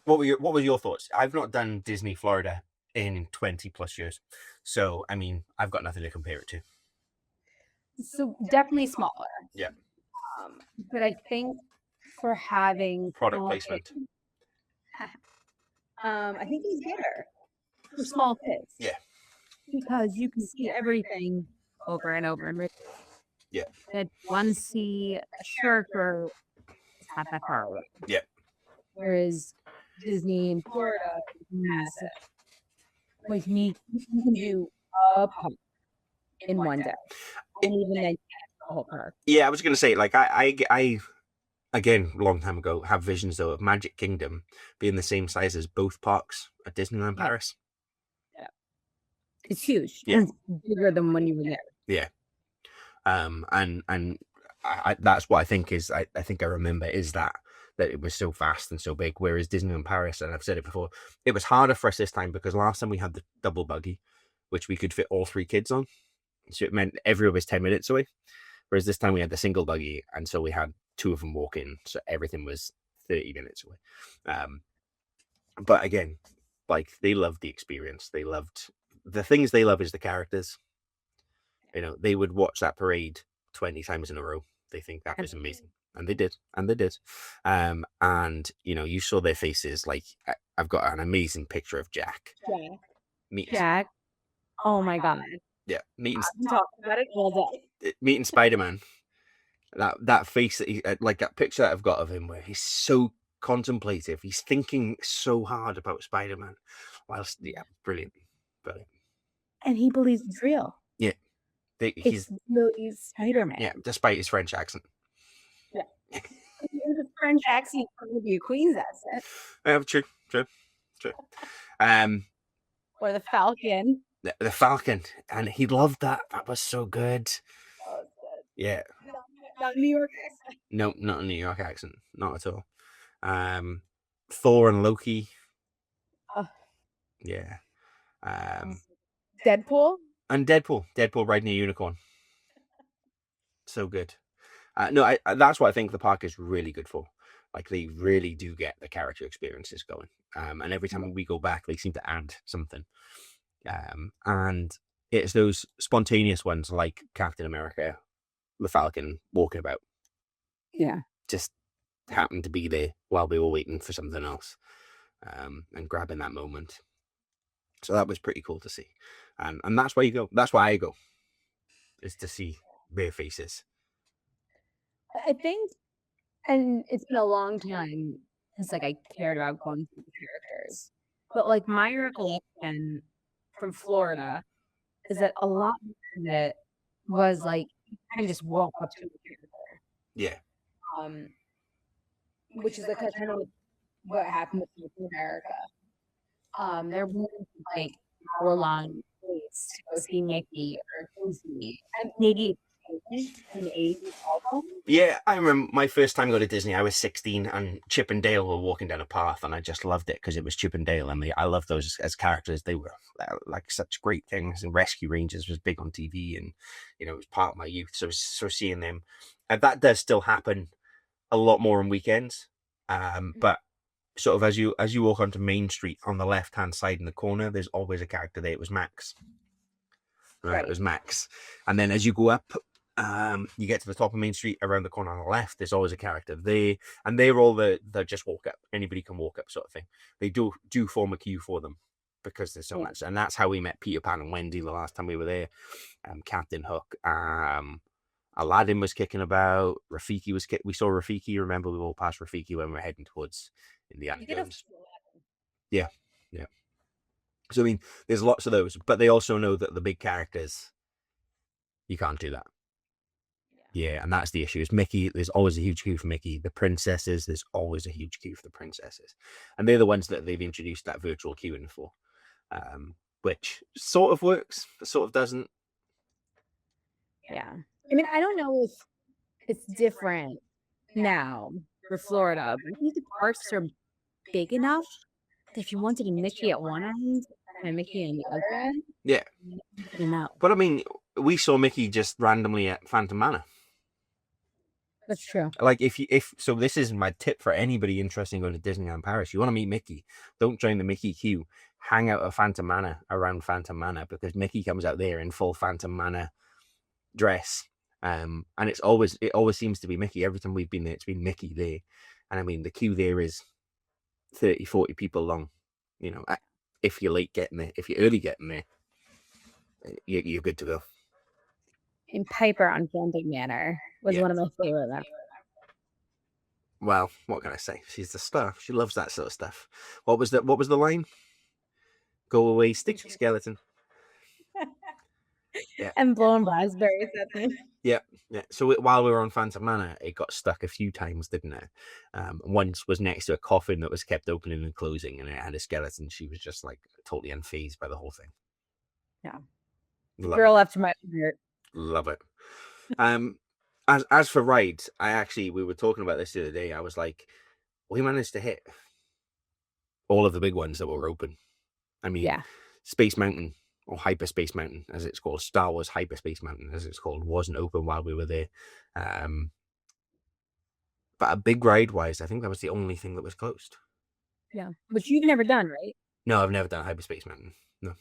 Speaker 1: what were your thoughts? I've not done Disney Florida in 20 plus years, so I mean, I've got nothing to compare it to.
Speaker 2: So definitely smaller.
Speaker 1: Yeah.
Speaker 2: But I think for having
Speaker 1: product placement.
Speaker 2: I think he's better for small kids.
Speaker 1: Yeah.
Speaker 2: Because you can see everything over and over and over.
Speaker 1: Yeah.
Speaker 2: That one see a shirt or it's not that far away.
Speaker 1: Yeah.
Speaker 2: Whereas Disney in Florida is massive. Like me, you can do a park in one day. And even then, the whole park.
Speaker 1: Yeah, I was going to say, like, I again, a long time ago, have visions, though, of Magic Kingdom being the same size as both parks at Disneyland Paris.
Speaker 2: Yeah. It's huge.
Speaker 1: Yeah.
Speaker 2: It's bigger than when you were there.
Speaker 1: Yeah. And that's what I think is, I think I remember is that it was so vast and so big, whereas Disneyland Paris, and I've said it before, it was harder for us this time because last time we had the double buggy, which we could fit all 3 kids on. So it meant everyone was 10 minutes away. Whereas this time we had the single buggy, and so we had 2 of them walk in, so everything was 30 minutes away. But again, like, they loved the experience. They loved the things they love is the characters. They would watch that parade 20 times in a row. They think that was amazing. And they did. And you saw their faces. Like, I've got an amazing picture of Jack.
Speaker 2: Jack. Oh my God.
Speaker 1: Yeah.
Speaker 2: I'm talking about it all day.
Speaker 1: Meeting Spider-Man. That face that he, like that picture that I've got of him where he's so contemplative. He's thinking so hard about Spider-Man. Whilst, yeah, brilliant.
Speaker 2: And he believes it's real.
Speaker 1: Yeah. He's
Speaker 2: Spider-Man.
Speaker 1: Yeah, despite his French accent.
Speaker 2: Yeah. The French accent would be a Queen's accent.
Speaker 1: True.
Speaker 2: Or the Falcon.
Speaker 1: The Falcon, and he loved that. That was so good.
Speaker 2: Oh, it's good.
Speaker 1: Yeah.
Speaker 2: Not New York accent.
Speaker 1: No, not a New York accent. Not at all. Thor and Loki.
Speaker 2: Oh.
Speaker 1: Yeah.
Speaker 2: Deadpool.
Speaker 1: And Deadpool riding a unicorn. So good. No, that's what I think the park is really good for. Like, they really do get the character experiences going. And every time we go back, they seem to add something. And it's those spontaneous ones like Captain America, the Falcon walking about.
Speaker 2: Yeah. Just
Speaker 1: happened to be there while we were waiting for something else, and grabbing that moment. So that was pretty cool to see. And that's why you go. That's why I go, is to see bare faces.
Speaker 2: I think, and it's been a long time since like I cared about going through the characters, but like my recollection from Florida is that a lot of it was like you kind of just walk up to a character,
Speaker 1: Yeah.
Speaker 2: um, which is like kind of what happened with North America. There wasn't like hour-long waits to go see Mickey or Goofy, and maybe in the 80s also.
Speaker 1: Yeah, I remember my first time going to Disney. I was 16, and Chip and Dale were walking down a path, and I just loved it because it was Chip and Dale, and I love those as characters. They were like such great things. And Rescue Rangers was big on TV, and it was part of my youth. So seeing them, and that does still happen a lot more on weekends. But sort of as you walk onto Main Street on the left hand side in the corner, there's always a character there. It was Max. Right. It was Max. And then as you go up, you get to the top of Main Street around the corner on the left, there's always a character. They're all the just walk up. Anybody can walk up sort of thing. They do form a queue for them because there's so much. And that's how we met Peter Pan and Wendy the last time we were there. Captain Hook. Aladdin was kicking about. Rafiki was we saw Rafiki. Remember, we all passed Rafiki when we were heading towards Indiana Jones. Yeah. Yeah. So, I mean, there's lots of those, but they also know that the big characters, you can't do that. Yeah, and that's the issue. Is Mickey, there's always a huge queue for Mickey. The princesses, there's always a huge queue for the princesses. And they're the ones that they've introduced that virtual queuing for, which sort of works, but sort of doesn't.
Speaker 2: Yeah. I mean, I don't know if it's different now for Florida, but I think the parks are big enough that if you wanted a Mickey at one end and a Mickey on the other end,
Speaker 1: yeah. But I mean, we saw Mickey just randomly at Phantom Manor.
Speaker 2: That's true.
Speaker 1: Like so this is my tip for anybody interested in going to Disneyland Paris. You want to meet Mickey, don't join the Mickey queue. Hang out at Phantom Manor around Phantom Manor because Mickey comes out there in full Phantom Manor dress. And it always seems to be Mickey. Every time we've been there, it's been Mickey there. And I mean, the queue there is 30, 40 people long. If you're late getting there, if you're early getting there, you're good to go.
Speaker 2: And Piper on Phantom Manor was one of my favorite ever.
Speaker 1: Well, what can I say? She's the star. She loves that sort of stuff. What was the line? Go away, sticky skeleton.
Speaker 2: Yeah. And blowing raspberries at them.
Speaker 1: Yeah. So while we were on Phantom Manor, it got stuck a few times, didn't it? Once was next to a coffin that was kept opening and closing, and it had a skeleton. She was just like totally unfazed by the whole thing.
Speaker 2: Yeah. Girl after my heart.
Speaker 1: Love it. As for rides, we were talking about this the other day. I was like, we managed to hit all of the big ones that were open. I mean, Space Mountain, or Hyperspace Mountain, as it's called, Star Wars Hyperspace Mountain, as it's called, wasn't open while we were there. But a big ride-wise, I think that was the only thing that was closed.
Speaker 2: Yeah, which you've never done, right?
Speaker 1: No, I've never done Hyperspace Mountain. No.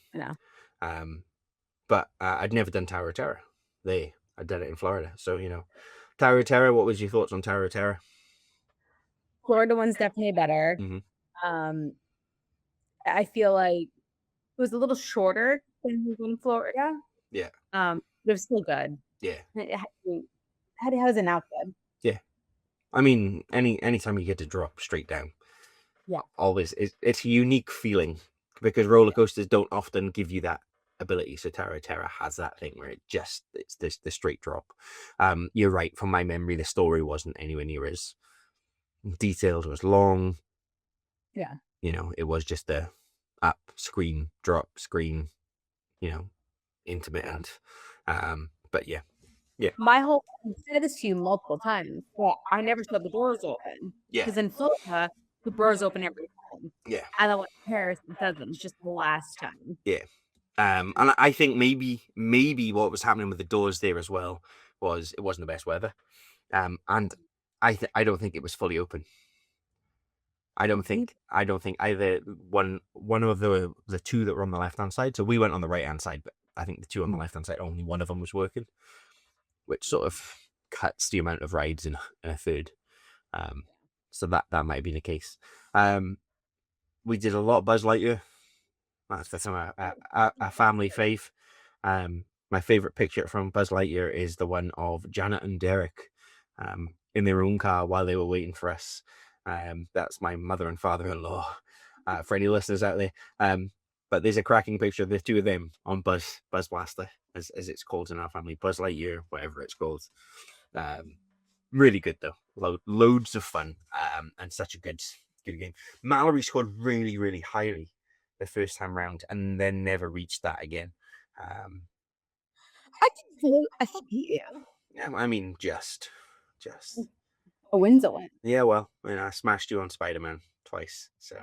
Speaker 1: But I'd never done Tower of Terror. I did it in Florida. So, Tower of Terror, what was your thoughts on Tower of Terror?
Speaker 2: Florida one's definitely better. Mm-hmm. I feel like it was a little shorter than in Florida.
Speaker 1: Yeah.
Speaker 2: But it was still good.
Speaker 1: Yeah.
Speaker 2: How was it not good?
Speaker 1: Yeah. I mean, anytime you get to drop straight down.
Speaker 2: Yeah.
Speaker 1: Always, it's a unique feeling because roller coasters don't often give you that ability. So Tower of Terror has that thing where it's the straight drop. You're right. From my memory, the story wasn't anywhere near as detailed. It was long.
Speaker 2: Yeah.
Speaker 1: It was just the up screen, drop screen, intermittent. But yeah.
Speaker 2: I said this to you multiple times. Well, I never saw the doors open.
Speaker 1: Yeah.
Speaker 2: Because in Florida, the doors open every time.
Speaker 1: Yeah.
Speaker 2: And then in Paris, it doesn't. It's just the last time.
Speaker 1: Yeah. And I think maybe what was happening with the doors there as well was it wasn't the best weather. And I don't think it was fully open. I don't think either one of the two that were on the left hand side. So we went on the right hand side, but I think the two on the left hand side, only one of them was working, which sort of cuts the amount of rides in a third. So that might be the case. We did a lot of Buzz Lightyear. That's a family fave. My favorite picture from Buzz Lightyear is the one of Janet and Derek in their own car while they were waiting for us. That's my mother and father-in-law, for any listeners out there. But there's a cracking picture of the two of them on Buzz Blaster, as it's called in our family, Buzz Lightyear, whatever it's called. Really good though, loads of fun, and such a good game. Mallory scored really, really highly the first time round, and then never reached that again.
Speaker 2: I think you.
Speaker 1: Yeah, I mean, just.
Speaker 2: A win's a win.
Speaker 1: Yeah, well, I smashed you on Spider-Man twice, so.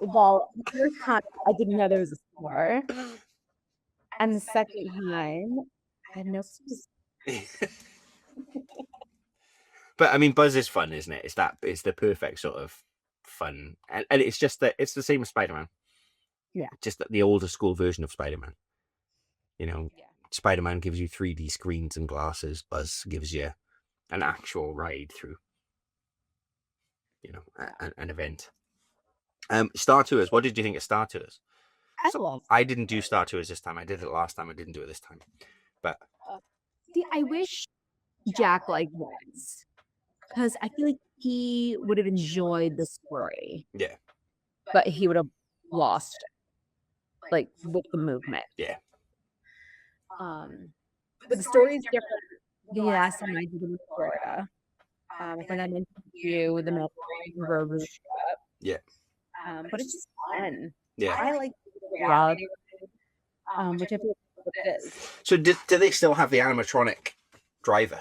Speaker 2: Well, the first time I didn't know there was a score, and the second time I had no clue.
Speaker 1: But I mean, Buzz is fun, isn't it? It's the perfect sort of fun, and it's just that it's the same as Spider-Man.
Speaker 2: Yeah.
Speaker 1: Just that the older school version of Spider-Man.
Speaker 2: Yeah.
Speaker 1: Spider-Man gives you 3D screens and glasses. Buzz gives you an actual ride through, an event. Star Tours. What did you think of Star Tours? I didn't do Star Tours this time. I did it last time. I didn't do it this time. But
Speaker 2: see, I wish Jack was, because I feel like he would have enjoyed the story.
Speaker 1: Yeah.
Speaker 2: But he would have lost it, with the movement.
Speaker 1: Yeah.
Speaker 2: But the story is different. The last time I did it in Florida, when I mentioned to you the Mallory and Matt.
Speaker 1: Yeah.
Speaker 2: But it's just fun.
Speaker 1: Yeah.
Speaker 2: I like reality, which I feel like it is.
Speaker 1: So do they still have the animatronic driver?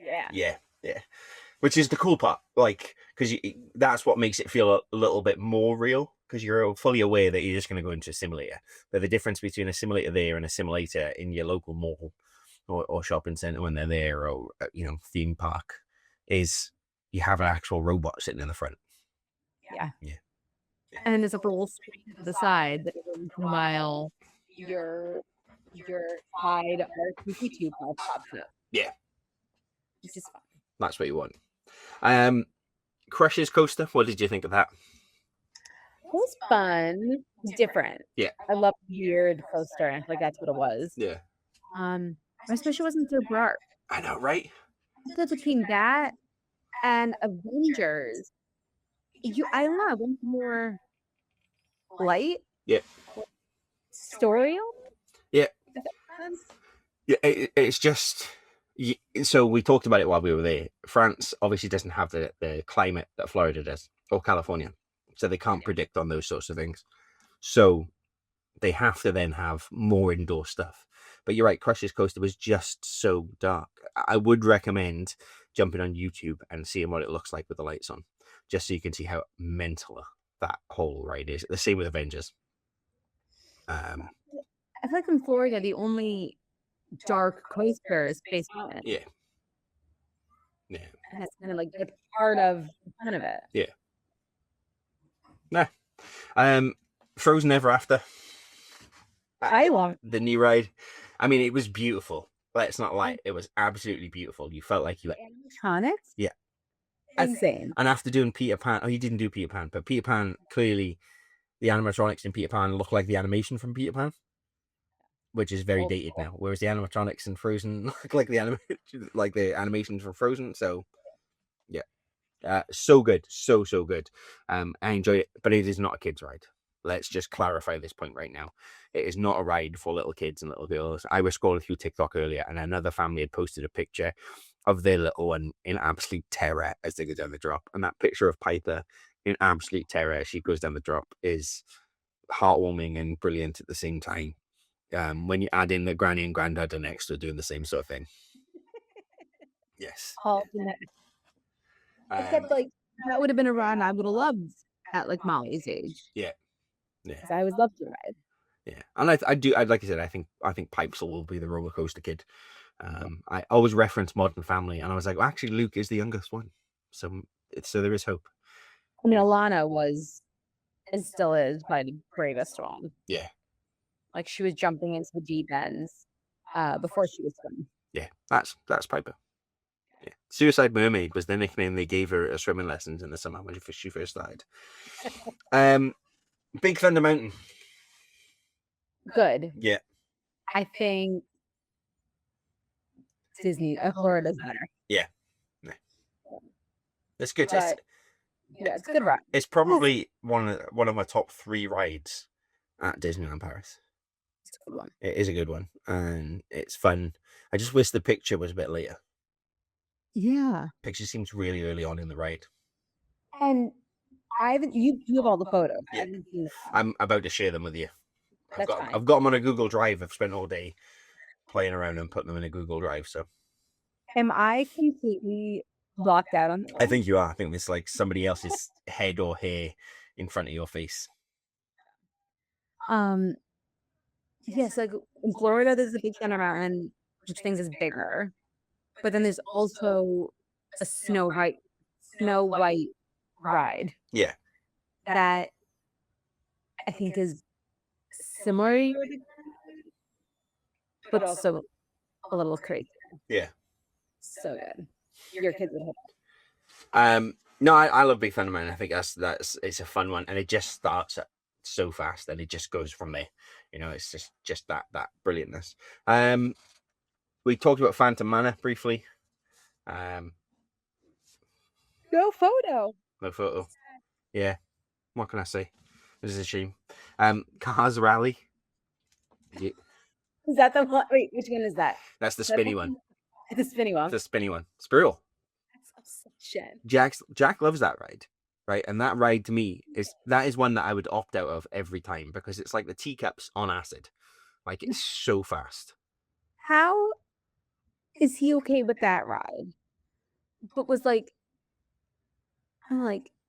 Speaker 2: Yeah.
Speaker 1: Yeah. Which is the cool part, because that's what makes it feel a little bit more real, because you're fully aware that you're just going to go into a simulator. But the difference between a simulator there and a simulator in your local mall or shopping center when they're there, or theme park, is you have an actual robot sitting in the front.
Speaker 2: Yeah.
Speaker 1: Yeah.
Speaker 2: And there's a little screen to the side that while your side R2D2 pops up.
Speaker 1: Yeah.
Speaker 2: Which is fun.
Speaker 1: That's what you want. Crush's coaster. What did you think of that?
Speaker 2: It was fun. It's different.
Speaker 1: Yeah.
Speaker 2: I love the weird coaster. I feel like that's what it was.
Speaker 1: Yeah.
Speaker 2: I wish it wasn't so dark.
Speaker 1: I know, right?
Speaker 2: So between that and Avengers, I don't know, I want more light.
Speaker 1: Yeah.
Speaker 2: Story.
Speaker 1: Yeah. Yeah. It's just. So we talked about it while we were there. France obviously doesn't have the climate that Florida does, or California, so they can't predict on those sorts of things. So they have to then have more indoor stuff. But you're right, Crush's coaster was just so dark. I would recommend jumping on YouTube and seeing what it looks like with the lights on, just so you can see how mental that whole ride is. The same with Avengers.
Speaker 2: I feel like in Florida, the only dark coaster is Space Mountain.
Speaker 1: Yeah.
Speaker 2: And that's kind of the part of the fun of it.
Speaker 1: Yeah. Nah. Frozen Ever After.
Speaker 2: I love
Speaker 1: the new ride. I mean, it was beautiful. Let's not lie. It was absolutely beautiful. You felt like you were...
Speaker 2: Animatronics?
Speaker 1: Yeah.
Speaker 2: Insane.
Speaker 1: And after doing Peter Pan... Oh, you didn't do Peter Pan. But Peter Pan, clearly, the animatronics in Peter Pan look like the animation from Peter Pan, which is very dated now. Whereas the animatronics in Frozen look like the animation from Frozen. So, yeah. So good. So good. I enjoy it. But it is not a kid's ride. Let's just clarify this point right now. It is not a ride for little kids and little girls. I was scrolling through TikTok earlier, and another family had posted a picture of their little one in absolute terror as they go down the drop. And that picture of Piper in absolute terror as she goes down the drop is heartwarming and brilliant at the same time. When you add in the granny and granddad are next to doing the same sort of thing. Yes.
Speaker 2: Except that would have been a run I would have loved at Molly's age.
Speaker 1: Yeah.
Speaker 2: Because I always loved to ride.
Speaker 1: Yeah, and I do. Like I said, I think Pipesel will be the roller coaster kid. I always reference Modern Family, and I was like, well, actually, Luke is the youngest one, so there is hope.
Speaker 2: I mean, Alana was, and still is, probably the bravest one.
Speaker 1: Yeah,
Speaker 2: she was jumping into the deep ends before she was swim.
Speaker 1: Yeah, that's Piper. Yeah. Suicide Mermaid was the nickname they gave her at swimming lessons in the summer when she first started. Big Thunder Mountain.
Speaker 2: Good.
Speaker 1: Yeah.
Speaker 2: I think Disney, Florida's better.
Speaker 1: Yeah, it's good.
Speaker 2: But yeah, it's a good ride.
Speaker 1: It's probably one of my top 3 rides at Disneyland Paris.
Speaker 2: It's a good one.
Speaker 1: It is a good one, and it's fun. I just wish the picture was a bit later.
Speaker 2: Yeah.
Speaker 1: Picture seems really early on in the ride.
Speaker 2: And I haven't. You have all the photos. I
Speaker 1: Yeah.
Speaker 2: haven't seen them.
Speaker 1: I'm about to share them with you.
Speaker 2: That's fine.
Speaker 1: I've got them on a Google Drive. I've spent all day playing around and putting them in a Google Drive. So
Speaker 2: Am I completely blocked out on that?
Speaker 1: I think you are. I think it's like somebody else's head or hair in front of your face.
Speaker 2: Yes, like in Florida, there's a big Thunder Mountain, which things is bigger, but then there's also a Snow White ride.
Speaker 1: Yeah.
Speaker 2: That I think is similar, but also a little crazy.
Speaker 1: Yeah.
Speaker 2: So good. Your kids would hope.
Speaker 1: No, I love Big Thunder Mountain. I think that's it's a fun one, and it just starts so fast, and it just goes from there. You know, it's just that brilliantness. We talked about Phantom Manor briefly.
Speaker 2: No photo.
Speaker 1: No photo. Yeah. What can I say? This is a shame. Cars Rally. Yeah.
Speaker 2: Is that the one? Wait, which one is that?
Speaker 1: That's the spinny one.
Speaker 2: The spinny one.
Speaker 1: The spinny one. Spiral.
Speaker 2: That's obsession.
Speaker 1: Jack loves that ride, right? And that ride to me is one that I would opt out of every time because it's like the teacups on acid. Like it's so fast.
Speaker 2: How is he okay with that ride? But was like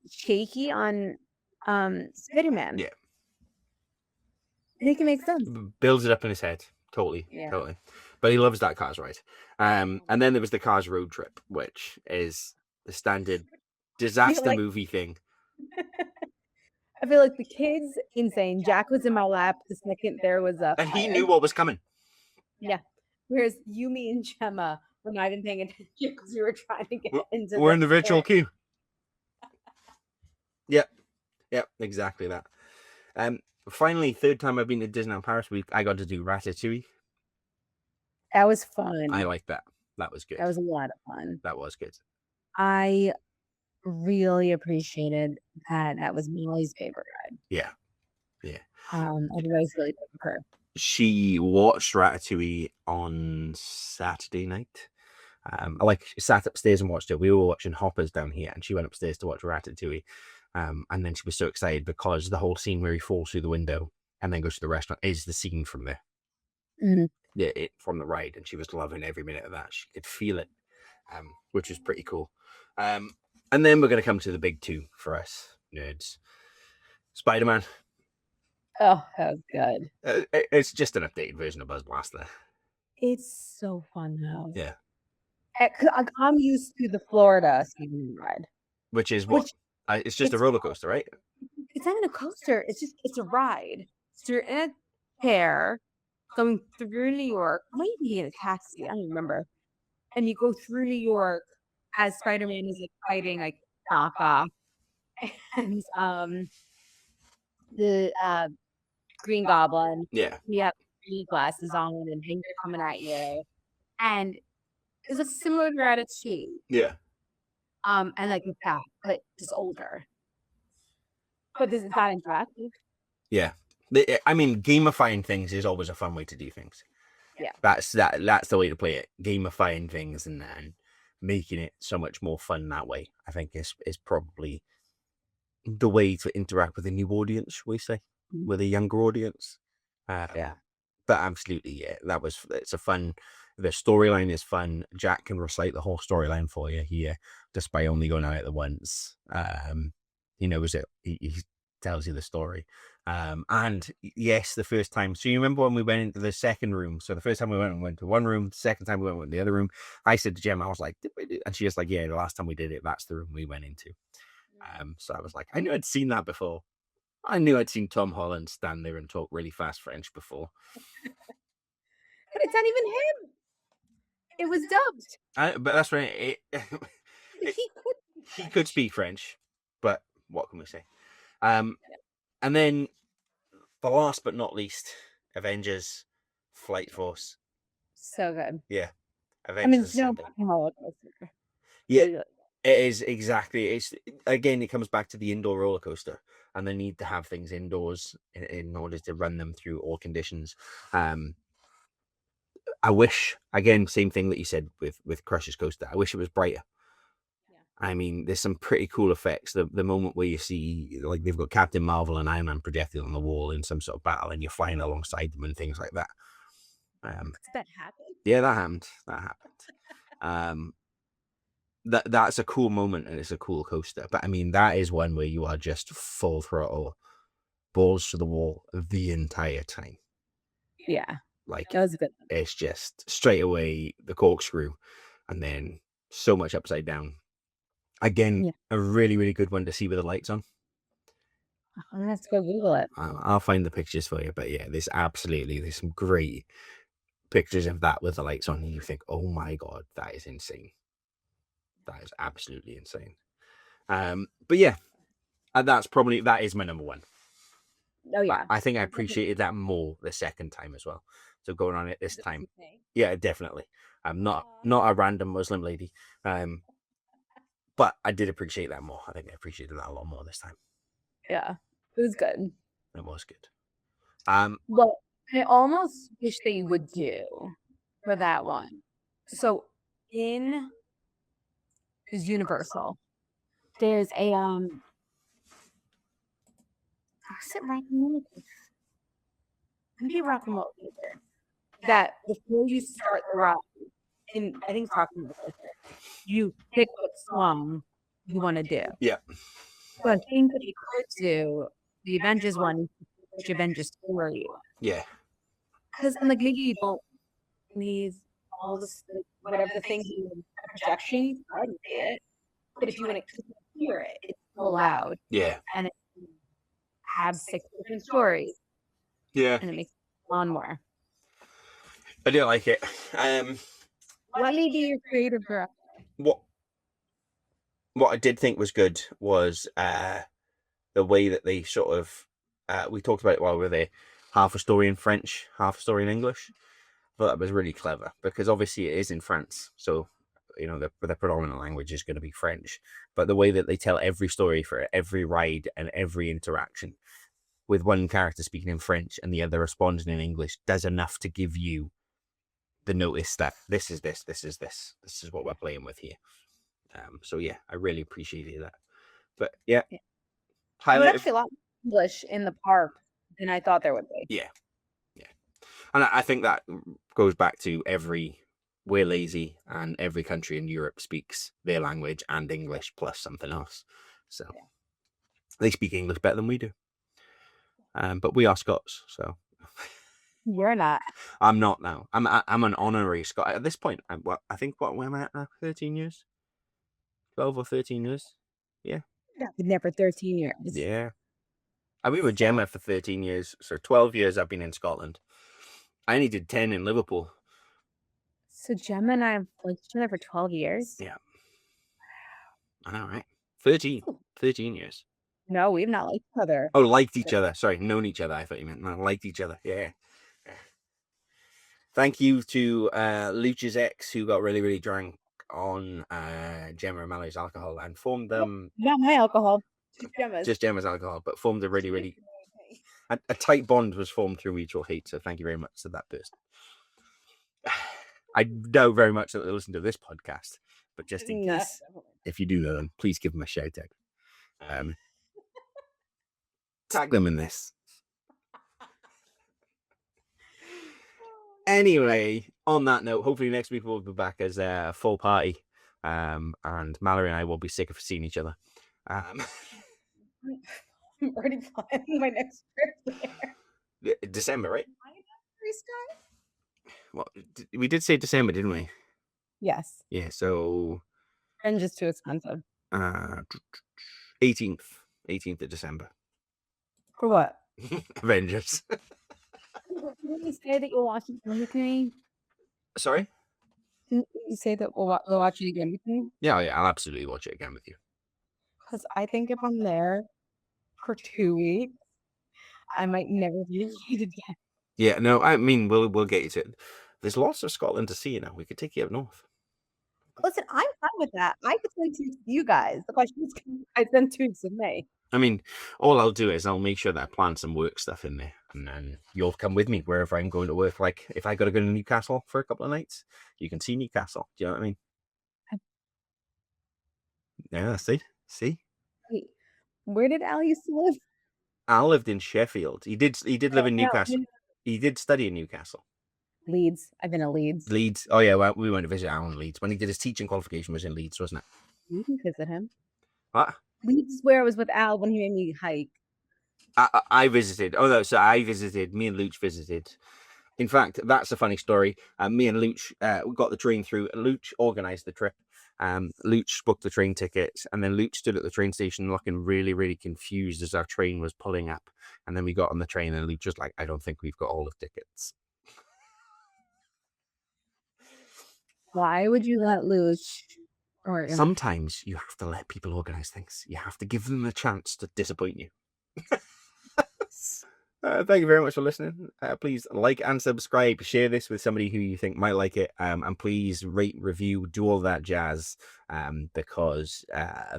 Speaker 2: shaky on Spider-Man.
Speaker 1: Yeah.
Speaker 2: It can make sense.
Speaker 1: Builds it up in his head. Totally. But he loves that Cars ride. And then there was the Cars road trip, which is the standard disaster movie thing.
Speaker 2: I feel like the kid's insane. Jack was in my lap the second there was a
Speaker 1: and he knew what was coming.
Speaker 2: Yeah. Whereas you, me, and Gemma were not even paying attention because we were trying to get into
Speaker 1: We're in the virtual queue. Yep, exactly that. Finally, third time I've been to Disneyland Paris, I got to do Ratatouille.
Speaker 2: That was fun.
Speaker 1: I liked that. That was good.
Speaker 2: That was a lot of fun.
Speaker 1: That was good.
Speaker 2: I really appreciated that. That was Molly's favorite ride.
Speaker 1: Yeah.
Speaker 2: Everybody's really took her.
Speaker 1: She watched Ratatouille on Saturday night. I sat upstairs and watched it. We were watching Hoppers down here, and she went upstairs to watch Ratatouille. And then she was so excited because the whole scene where he falls through the window and then goes to the restaurant is the scene from there.
Speaker 2: Mm-hmm.
Speaker 1: Yeah, from the ride, and she was loving every minute of that. She could feel it, which was pretty cool. And then we're going to come to the big two for us nerds. Spider-Man.
Speaker 2: Oh, that was good.
Speaker 1: It's just an updated version of Buzz Blaster.
Speaker 2: It's so fun though.
Speaker 1: Yeah.
Speaker 2: I'm used to the Florida Spider-Man ride,
Speaker 1: which is what? It's just a roller coaster, right?
Speaker 2: It's not even a coaster. It's a ride. So you're in a chair going through New York, maybe in a taxi, I don't remember. And you go through New York as Spider-Man is fighting knockoff. And the Green Goblin.
Speaker 1: Yeah.
Speaker 2: You have green glasses on and things are coming at you. And it's a similar to Ratatouille.
Speaker 1: Yeah.
Speaker 2: And but just older. But this is not interactive.
Speaker 1: Yeah. Gamifying things is always a fun way to do things.
Speaker 2: Yeah.
Speaker 1: That's the way to play it. Gamifying things and making it so much more fun that way, I think is probably the way to interact with a new audience, we say, with a younger audience.
Speaker 2: Yeah.
Speaker 1: But absolutely, yeah. It's a fun. The storyline is fun. Jack can recite the whole storyline for you here, despite only going out at the once. He knows it. He tells you the story. And yes, the first time. So you remember when we went into the second room? So the first time we went to one room. The second time we went to the other room. I said to Jem, I was like, did we do? And she was like, yeah, the last time we did it, that's the room we went into. So I was like, I knew I'd seen that before. I knew I'd seen Tom Holland stand there and talk really fast French before.
Speaker 2: But it's not even him. It was dubbed.
Speaker 1: But that's right. He could speak French, but what can we say? And then the last but not least, Avengers Flight Force.
Speaker 2: So good.
Speaker 1: Yeah.
Speaker 2: I mean,
Speaker 1: Avengers
Speaker 2: Snow
Speaker 1: Assemble.
Speaker 2: roller coaster.
Speaker 1: Yeah,
Speaker 2: Really,
Speaker 1: it is exactly. It's again, it comes back to the indoor roller coaster, and they need to have things indoors in order to run them through all conditions. I wish, again, same thing that you said with Crush's coaster. I wish it was brighter.
Speaker 2: Yeah.
Speaker 1: I mean, there's some pretty cool effects. The moment where you see, like, they've got Captain Marvel and Iron Man projected on the wall in some sort of battle, and you're flying alongside them and things like that.
Speaker 2: That happened.
Speaker 1: Yeah, that happened. That's a cool moment, and it's a cool coaster. But I mean, that is one where you are just full throttle, balls to the wall the entire time.
Speaker 2: Yeah,
Speaker 1: Like,
Speaker 2: that was a good one.
Speaker 1: it's just straight away the corkscrew, and then so much upside down. Again,
Speaker 2: Yeah.
Speaker 1: a really, really good one to see with the lights on.
Speaker 2: I'm gonna have to go Google it.
Speaker 1: I'll find the pictures for you. But yeah, there's some great pictures of that with the lights on, and you think, oh my god, that is insane. That is absolutely insane. But yeah, that is my number one.
Speaker 2: Oh yeah,
Speaker 1: I think I appreciated that more the second time as well. So going on it this time, yeah, definitely. I'm not a random Muslim lady, but I did appreciate that more. I think I appreciated that a lot more this time.
Speaker 2: Yeah, it was good.
Speaker 1: It was good.
Speaker 2: Well, I almost wish they would do for that one. So in is Universal, there's a is it rock and roller coaster? Maybe rock and roller coaster. That before you start the ride, in I think it's rock and roller coaster, you pick what song you want to do.
Speaker 1: Yeah.
Speaker 2: So I think that you could do the Avengers one, which Avengers story you want.
Speaker 1: Yeah.
Speaker 2: Because and like maybe you don't need all this like, whatever the thing you projection, I can see it. But if you want to hear it, it's so loud.
Speaker 1: Yeah.
Speaker 2: And it have 6 different stories.
Speaker 1: Yeah.
Speaker 2: And it makes it on more.
Speaker 1: I do like it.
Speaker 2: Let me be your creative girl.
Speaker 1: What I did think was good was the way that they sort of we talked about it while we were there, half a story in French, half a story in English. I thought that was really clever because obviously it is in France, so you know the predominant language is going to be French. But the way that they tell every story for every ride and every interaction, with one character speaking in French and the other responding in English, does enough to give you the notice that this is what we're playing with here. So yeah, I really appreciated that. But yeah.
Speaker 2: There's actually a lot of English in the park than I thought there would be.
Speaker 1: Yeah. And I think that goes back to we're lazy, and every country in Europe speaks their language and English plus something else. So they speak English better than we do. But we are Scots, so
Speaker 2: you're not. I'm
Speaker 1: not now. I'm an honorary Scot at this point. I think where am I at now? 13 years, 12 or 13 years. Yeah.
Speaker 2: Been there for 13 years.
Speaker 1: Yeah. I've been with Gemma for 13 years, so 12 years I've been in Scotland. I only did 10 in Liverpool.
Speaker 2: So Gemma and I have liked each other for 12 years?
Speaker 1: Yeah. I know, right? 13 years.
Speaker 2: No, we've not liked each other.
Speaker 1: Oh, liked each other. Sorry, known each other. I thought you meant no, liked each other. Yeah. Thank you to Luch's ex, who got really, really drunk on Gemma and Mallory's alcohol and formed them.
Speaker 2: Not my alcohol. Just
Speaker 1: Gemma's alcohol, but formed a really, really a tight bond was formed through mutual hate. So thank you very much to that person. I doubt very much that they listen to this podcast, but just in case, if you do know them, please give them a shout out. Tag them in this. Anyway, on that note, hopefully next week we'll be back as a full party, and Mallory and I will be sick of seeing each other.
Speaker 2: I'm already planning my next trip there.
Speaker 1: December, right? Well, we did say December, didn't we?
Speaker 2: Yes.
Speaker 1: Yeah, so...
Speaker 2: And just too expensive.
Speaker 1: 18th of December.
Speaker 2: For what?
Speaker 1: Avengers.
Speaker 2: Didn't you say that you'll watch it again with me?
Speaker 1: Sorry?
Speaker 2: Didn't you say that we'll watch it again with me?
Speaker 1: Yeah, I'll absolutely watch it again with you.
Speaker 2: Because I think if I'm there for 2 weeks, I might never be again.
Speaker 1: Yeah, no, I mean we'll get you to it. There's lots of Scotland to see, you know. We could take you up north.
Speaker 2: Listen, I'm fine with that. I could send 2 weeks with you guys. The question is, can I spend 2 weeks with May?
Speaker 1: I mean, all I'll do is I'll make sure that I plan some work stuff in there, and then you'll come with me wherever I'm going to work. Like if I got to go to Newcastle for a couple of nights, you can see Newcastle. Do you know what I mean? Yeah, see.
Speaker 2: Wait, where did Al used to live?
Speaker 1: Al lived in Sheffield. He did live in
Speaker 2: No,
Speaker 1: Newcastle. He did study in Newcastle.
Speaker 2: Leeds. I've been to Leeds.
Speaker 1: Leeds. Oh yeah, well, we went to visit Al in Leeds when he did his teaching qualification was in Leeds, wasn't it?
Speaker 2: You can visit him.
Speaker 1: What?
Speaker 2: Leeds is where I was with Al when he made me hike.
Speaker 1: I visited. Oh no, so I visited. Me and Luch visited. In fact, that's a funny story. Me and Luch got the train through. Luch organised the trip. Luch booked the train tickets, and then Luch stood at the train station looking really, really confused as our train was pulling up. And then we got on the train, and Luch was like, "I don't think we've got all the tickets."
Speaker 2: Why would you let Luch or
Speaker 1: Sometimes you have to let people organise things. You have to give them a chance to disappoint you. Thank you very much for listening. Please like and subscribe. Share this with somebody who you think might like it. And please rate, review, do all that jazz. Because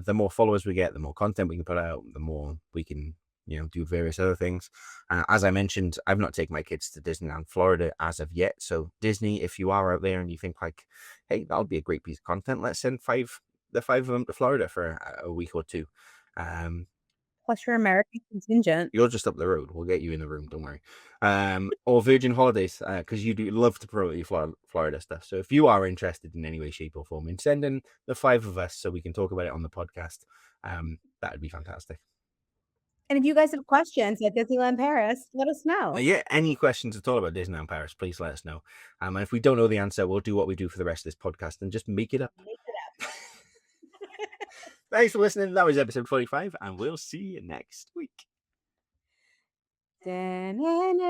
Speaker 1: the more followers we get, the more content we can put out, the more we can, do various other things. As I mentioned, I've not taken my kids to Disneyland Florida as of yet. So Disney, if you are out there and you think like, hey, that'll be a great piece of content, let's send the five of them to Florida for a week or two.
Speaker 2: plus your American contingent?
Speaker 1: You're just up the road. We'll get you in the room. Don't worry. Or Virgin Holidays, because you do love to promote your Florida stuff. So if you are interested in any way, shape, or form in sending the five of us so we can talk about it on the podcast, that would be fantastic.
Speaker 2: And if you guys have questions at Disneyland Paris, let us know.
Speaker 1: Yeah, any questions at all about Disneyland Paris, please let us know. And if we don't know the answer, we'll do what we do for the rest of this podcast and just make it up. Thanks for listening. That was episode 45, and we'll see you next week.
Speaker 2: Da-na-na.